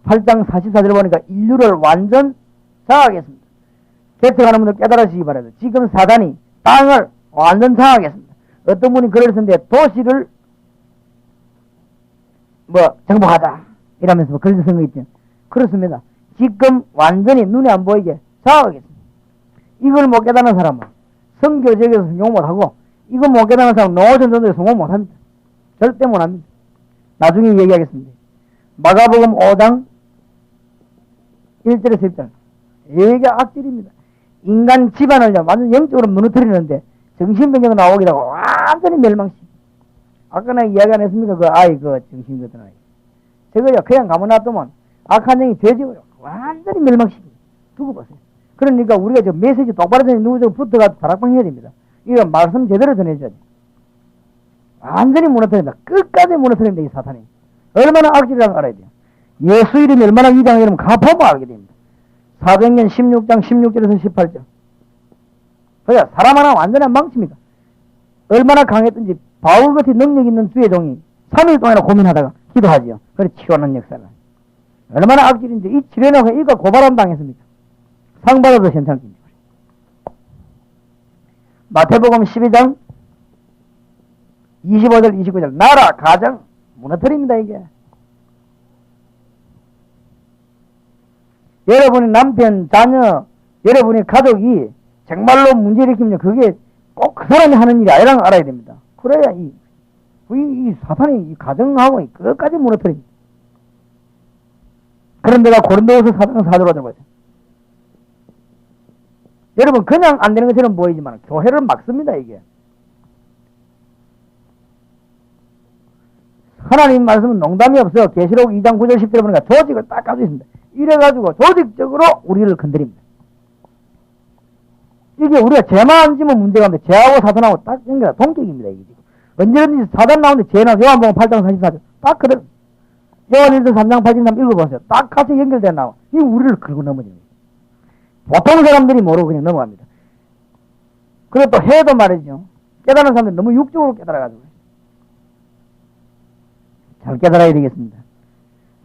8장 44절에 보니까 인류를 완전 장악했습니다. 개척하는 분들 깨달으시기 바랍니다. 지금 사단이 땅을 완전 장악했습니다. 어떤 분이 글을 썼는데 도시를 정복하자 이러면서 글을 쓴 거 있죠. 그렇습니다. 지금 완전히 눈에 안 보이게 장악했습니다. 이걸 못 깨닫는 사람은 성교적에서 성공 못하고 이거 못 깨닫는 사람은 노전 전도에 성공 못합니다. 절대 못합니다. 나중에 얘기하겠습니다. 마가복음 5장 1절에서 10절 이게 악질입니다. 인간 집안을 완전 영적으로 무너뜨리는데 정신병자가 나오기도 하고 완전히 멸망시. 아까 내가 이야기 안 했습니까? 그 아이 정신병자 아이. 저거요 그냥 가만 놔두면 악한 영이 죄지어요. 완전히 멸망시킵니다. 두고 보세요. 그러니까 우리가 저 메시지 똑바로 전에 누구 좀 붙어가지고 다락방 해야 됩니다. 이거 말씀 제대로 전해줘야 돼. 완전히 무너뜨린다. 끝까지 무너뜨린다, 이 사탄이. 얼마나 악질이라는 걸 알아야 돼요. 예수 이름이 얼마나 위장이 되면 가보면 알게 됩니다. 사도행전 16장 16절에서 18절. 그러니까 사람 하나 완전한 망치입니다. 얼마나 강했든지 바울같이 능력 있는 주의 종이 3일 동안이나 고민하다가 기도하지요. 그래 치료하는 역사를. 얼마나 악질인지 이 치료해놓고 이거 고발함 당했습니다. 상 받아도 괜찮습니다. 마태복음 12장 25절 29절 나라 가정 무너뜨립니다. 이게 여러분의 남편, 자녀, 여러분의 가족이 정말로 문제를 일으키면 그게 꼭 그 사람이 하는 일이 아니라는 걸 알아야 됩니다. 그래야 이 사탄이 이 가정하고 끝까지 무너뜨립니다. 그런데가 고린도후서 4장 4절로 들어보세요. 여러분 그냥 안 되는 것처럼 보이지만 교회를 막습니다. 이게 하나님 말씀은 농담이 없어요. 계시록 2장 9절 10절에 보니까 조직을 딱 가지고 있습니다. 이래가지고 조직적으로 우리를 건드립니다. 이게 우리가 죄만 안 지면 문제가 없는데 죄하고 사탄하고 딱 연결 동격입니다. 이게 지금 언제든지 사단 나오는데 죄나 요한복음 8장 44절 딱 그래. 요한일서 3장 83절 읽어보세요. 딱 같이 연결돼 나와. 이 우리를 긁고 넘어집니다. 보통 사람들이 모르고 그냥 넘어갑니다. 그리고 또 해도 말이죠. 깨달은 사람들이 너무 육적으로 깨달아가지고 잘 깨달아야 되겠습니다.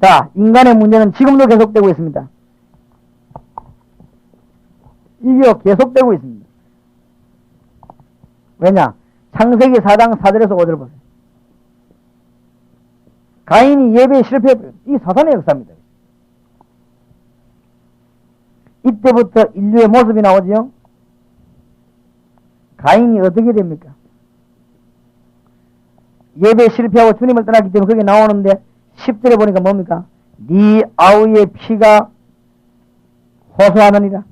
자, 인간의 문제는 지금도 계속되고 있습니다. 이게 계속되고 있습니다. 왜냐? 창세기 4장 4절에서 5절 보세요. 가인이 예배에 실패해버렸어요. 이 사탄의 역사입니다. 이때부터 인류의 모습이 나오지요. 가인이 어떻게 됩니까? 예배에 실패하고 주님을 떠났기 때문에 그게 나오는데 10절에 보니까 뭡니까? 네 아우의 피가 호소하느니라.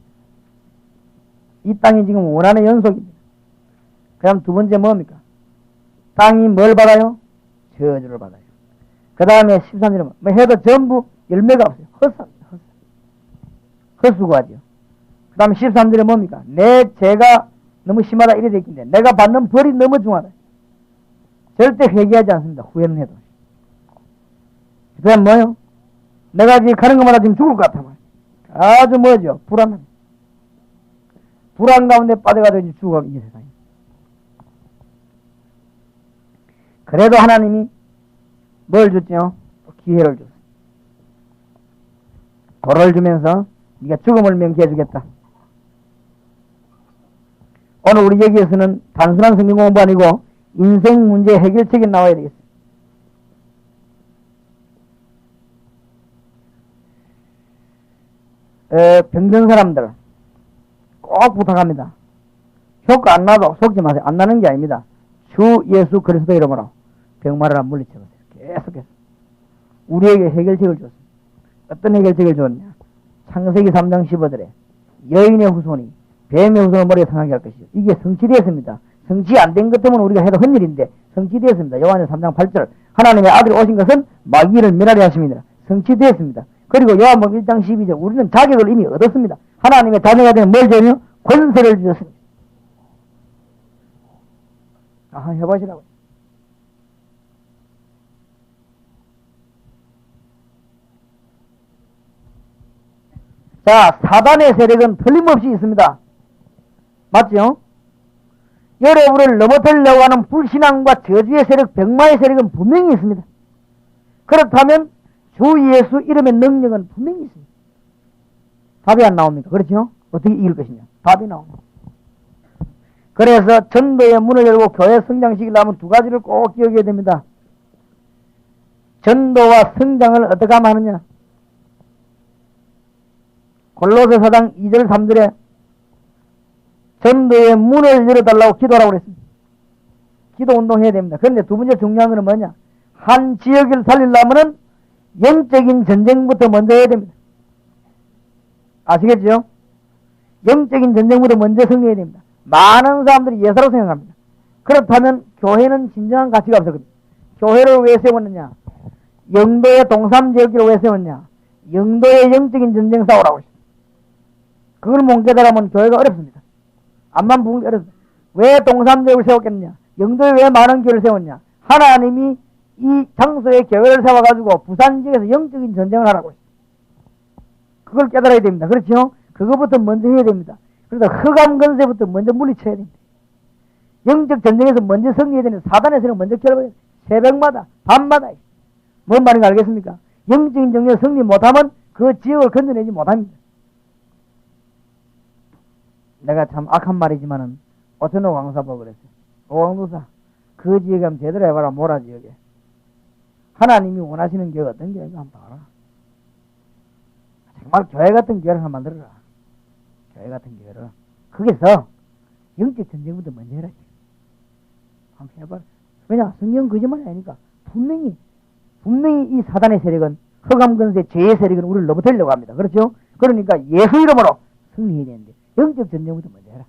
이 땅이 지금 원한의 연속입니다. 그다음 두 번째 뭡니까? 땅이 뭘 받아요? 저주를 받아요. 그 다음에 13절에 뭐 해도 전부 열매가 없어요. 헛삽니다. 헛수고하죠. 그 다음에 13절에 뭡니까? 내 죄가 너무 심하다 이래 되어 있는데 내가 받는 벌이 너무 중하다. 절대 회개하지 않습니다. 후회는 해도. 그 다음 뭐요? 내가 지금 가는 것마다 지금 죽을 것 같아. 아주 뭐죠? 불안함. 불안 가운데 빠져가지고 이제 죽어가고 이 세상에. 그래도 하나님이 뭘 줬죠? 기회를 줬어. 돌을 주면서 네가 죽음을 명기해 주겠다. 오늘 우리 여기에서는 단순한 성경 공부 아니고 인생 문제 해결책이 나와야 되겠어요. 병든 사람들 꼭 부탁합니다. 효과 안 나도 속지 마세요. 안 나는 게 아닙니다. 주 예수 그리스도 이름으로 병마를 물리쳐보세요. 계속해서 우리에게 해결책을 줬습니다. 어떤 해결책을 줬냐? 창세기 3장 15절에 여인의 후손이 뱀의 후손을 머리에 상하게 할 것이요. 이게 성취되었습니다. 성취 안 된 것 때문에 우리가 해도 헛일인데 성취되었습니다. 요한일서 3장 8절 하나님의 아들이 오신 것은 마귀를 멸하려 하심이니라. 성취되었습니다. 그리고 요한복음 1장 12절 우리는 자격을 이미 얻었습니다. 하나님의 자녀가 되면 뭘 주며 권세를 주셨습니다. 해보시라고. 자, 사단의 세력은 틀림없이 있습니다. 맞죠? 여러분을 넘어뜨리려고 하는 불신앙과 저주의 세력, 병마의 세력은 분명히 있습니다. 그렇다면 주 예수 이름의 능력은 분명히 있습니다. 답이 안 나옵니까? 그렇죠? 어떻게 이길 것이냐? 답이 나옵니다. 그래서 전도의 문을 열고 교회 성장시키려면 두 가지를 꼭 기억해야 됩니다. 전도와 성장을 어떻게 하면 하느냐? 골로새 4장 2절 3절에 전도의 문을 열어달라고 기도하라고 그랬습니다. 기도 운동해야 됩니다. 그런데 두 번째 중요한 것은 뭐냐? 한 지역을 살리려면 영적인 전쟁부터 먼저 해야 됩니다. 아시겠죠? 영적인 전쟁부터 먼저 승리해야 됩니다. 많은 사람들이 예사로 생각합니다. 그렇다면 교회는 진정한 가치가 없었거든요. 교회를 왜 세웠느냐? 영도의 동삼지역기를 왜 세웠냐? 영도의 영적인 전쟁 싸우라고 했습니다. 그걸 못 깨달으면 교회가 어렵습니다. 앞만 보기 어렵습니다. 왜 동삼지역을 세웠겠느냐? 영도에 왜 많은 교회를 세웠냐? 하나님이 이 장소에 교회를 세워가지고 부산 지역에서 영적인 전쟁을 하라고 했습니다. 그걸 깨달아야 됩니다. 그렇죠? 그거부터 먼저 해야 됩니다. 그래서 흑암 건세부터 먼저 물리쳐야 됩니다. 영적 전쟁에서 먼저 승리해야 되는 사단의 세력 먼저 결합해야 됩니다. 새벽마다 밤마다. 뭔 말인가 알겠습니까? 영적인 전쟁에 승리 못하면 그 지역을 건져내지 못합니다. 내가 참 악한 말이지만은 오천호 강사 보고 그랬어요. 오광도사 그 지역에 한번 제대로 해봐라. 모라 지역에 하나님이 원하시는 게 어떤 게 한번 봐라. 정말 교회 같은 교회를 하나 만들어라. 교회 같은 교회를. 거기서 영적 전쟁부터 먼저 해라. 한번 해봐라. 왜냐? 성경 거짓말이 아니니까. 분명히 이 사단의 세력은, 흑암근세 죄의 세력은 우리를 넘어뜨리려고 합니다. 그렇죠? 그러니까 예수 이름으로 승리해야 되는데 영적 전쟁부터 먼저 해라.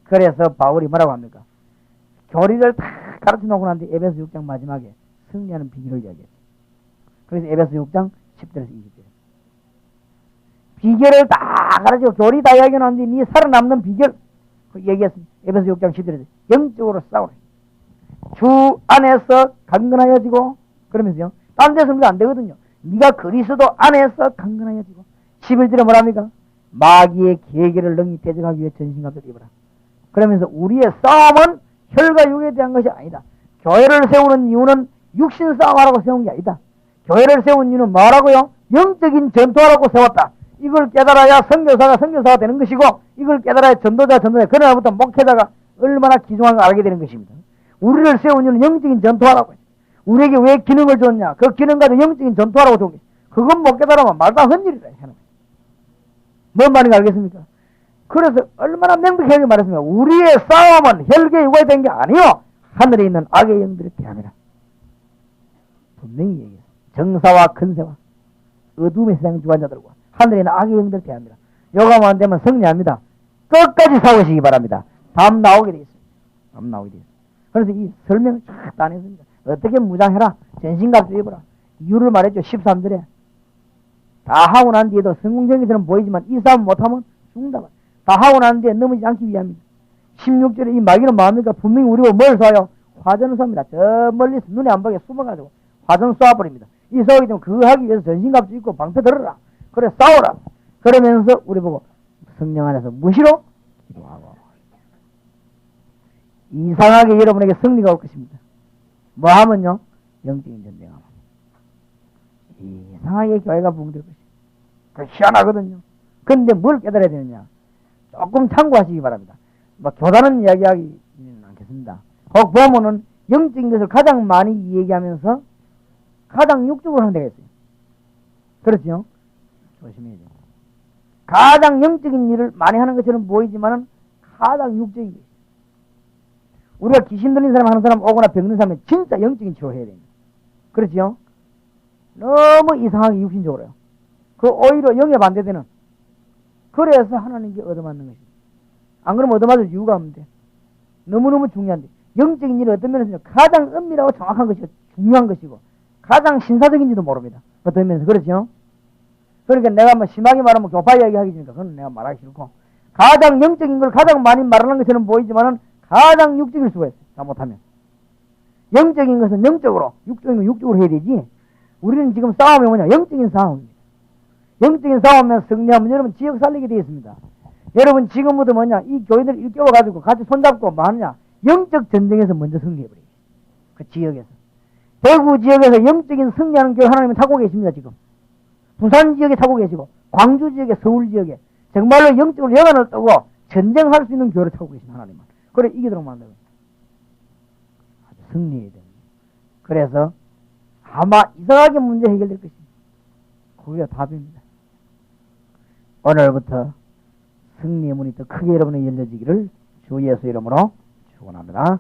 그래서 바울이 뭐라고 합니까? 교리를 다 가르쳐 놓고 난 뒤에 에베소 6장 마지막에 승리하는 비결을 이야기했어요. 그래서 에베소 6장 10절에서 20절. 비결을 다 가르치고 교리 다 이야기해 놓은 뒤에 네 살아남는 비결 얘기했습니다. 에베소 6장 10절에서 영적으로 싸우라. 주 안에서 강건하여지고, 그러면서요, 딴 데서 하면 안 되거든요. 네가 그리스도 안에서 강건하여지고, 11절에 뭐랍니까? 마귀의 계계를 능히 대적하기 위해 전신갑주를 입어라. 그러면서 우리의 싸움은 혈과 육에 대한 것이 아니다. 교회를 세우는 이유는 육신 싸움하라고 세운 게 아니다. 교회를 세운 이유는 뭐라고요? 영적인 전투하라고 세웠다. 이걸 깨달아야 선교사가 되는 것이고, 이걸 깨달아야 전도자. 그러나부터 목회자가 얼마나 귀중한가 알게 되는 것입니다. 우리를 세운 이유는 영적인 전투하라고 했어요. 우리에게 왜 기능을 줬냐? 그 기능 가지고 영적인 전투하라고 준 거예요. 그건 못 깨달으면 말도 안 하는 일이라 하는 거예요. 뭔 말인지 알겠습니까? 그래서 얼마나 명백하게 말했습니까? 우리의 싸움은 혈계 육아에 된 게 아니요, 하늘에 있는 악의 영들에 대함이라. 분명히 얘기해요. 정사와 근세와 어둠의 세상 주관 자들과 하늘에 있는 악의 영들에 대함이라. 요가만 안 되면 승리합니다. 끝까지 싸우시기 바랍니다. 다음 나오게 돼 있어요. 다음 나오게 돼 있어요. 그래서 이 설명을 쫙 다 했습니다. 어떻게 무장해라. 전신갑주 입어라. 이유를 말했죠. 13절에. 다 하고 난 뒤에도 성공적인 보이지만 이 싸움 못하면 죽는다. 다 하고 난 뒤에 넘어지지 않기 위함입니다. 16절에 이 마귀는 뭐합니까? 분명히 우리가 뭘 쏴요? 화전을 쏩니다. 저 멀리서 눈에 안 보게 숨어가지고 화전 쏴버립니다. 이 싸우기 때문에 그거 하기 위해서 전신갑주 입고 방패 들어라. 그래 싸워라. 그러면서 우리 보고 성령 안에서 무시로 기도하고. 이상하게 여러분에게 승리가 올 것입니다. 뭐 하면요? 영적인 전쟁하면. 이상하게 교회가 붕될 것입니다. 그 희한하거든요. 근데 뭘 깨달아야 되느냐? 조금 참고하시기 바랍니다. 뭐 교단은 이야기하기는 않겠습니다. 거기 보면은 영적인 것을 가장 많이 얘기하면서 가장 육적으로 하는 데가 있어요. 그렇죠? 조심해야 돼요. 가장 영적인 일을 많이 하는 것처럼 보이지만은 가장 육적인 거예요. 우리가 귀신 들린 사람 하는 사람 오거나 병든 사람은 진짜 영적인 치료해야 됩니다. 그렇죠? 너무 이상하게 육신적으로요. 그 오히려 영에 반대되는. 그래서 하나님께 얻어맞는 것입니다. 안 그러면 얻어맞을 이유가 없는데. 너무너무 중요한데. 영적인 일은 어떤 면에서 가장 은밀하고 정확한 것이고 중요한 것이고 가장 신사적인지도 모릅니다. 어떤 면에서. 그렇죠? 그러니까 내가 뭐 심하게 말하면 교파 이야기 하기 전에 그건 내가 말하기 싫고 가장 영적인 걸 가장 많이 말하는 것처럼 보이지만은 가장 육적일 수가 있어요. 잘못하면. 영적인 것은 영적으로, 육적인 건 육적으로 해야 되지. 우리는 지금 싸움이 뭐냐? 영적인 싸움입니다. 영적인 싸움이면 승리하면 여러분 지역 살리게 되어 있습니다. 여러분 지금부터 뭐냐? 이 교인들 일깨워가지고 같이 손잡고 뭐 하느냐? 영적 전쟁에서 먼저 승리해버려요. 그 지역에서. 대구 지역에서 영적인 승리하는 교회 하나님은 타고 계십니다, 지금. 부산 지역에 타고 계시고, 광주 지역에, 서울 지역에, 정말로 영적으로 여간을 뜨고 전쟁할 수 있는 교회를 타고 계신 하나님은. 그래, 이기도록 만들고. 아주 승리해야 됩니다. 그래서 아마 이상하게 문제 해결될 것입니다. 그게 답입니다. 오늘부터 승리의 문이 더 크게 여러분에게 열려지기를 주 예수 이름으로 축원합니다.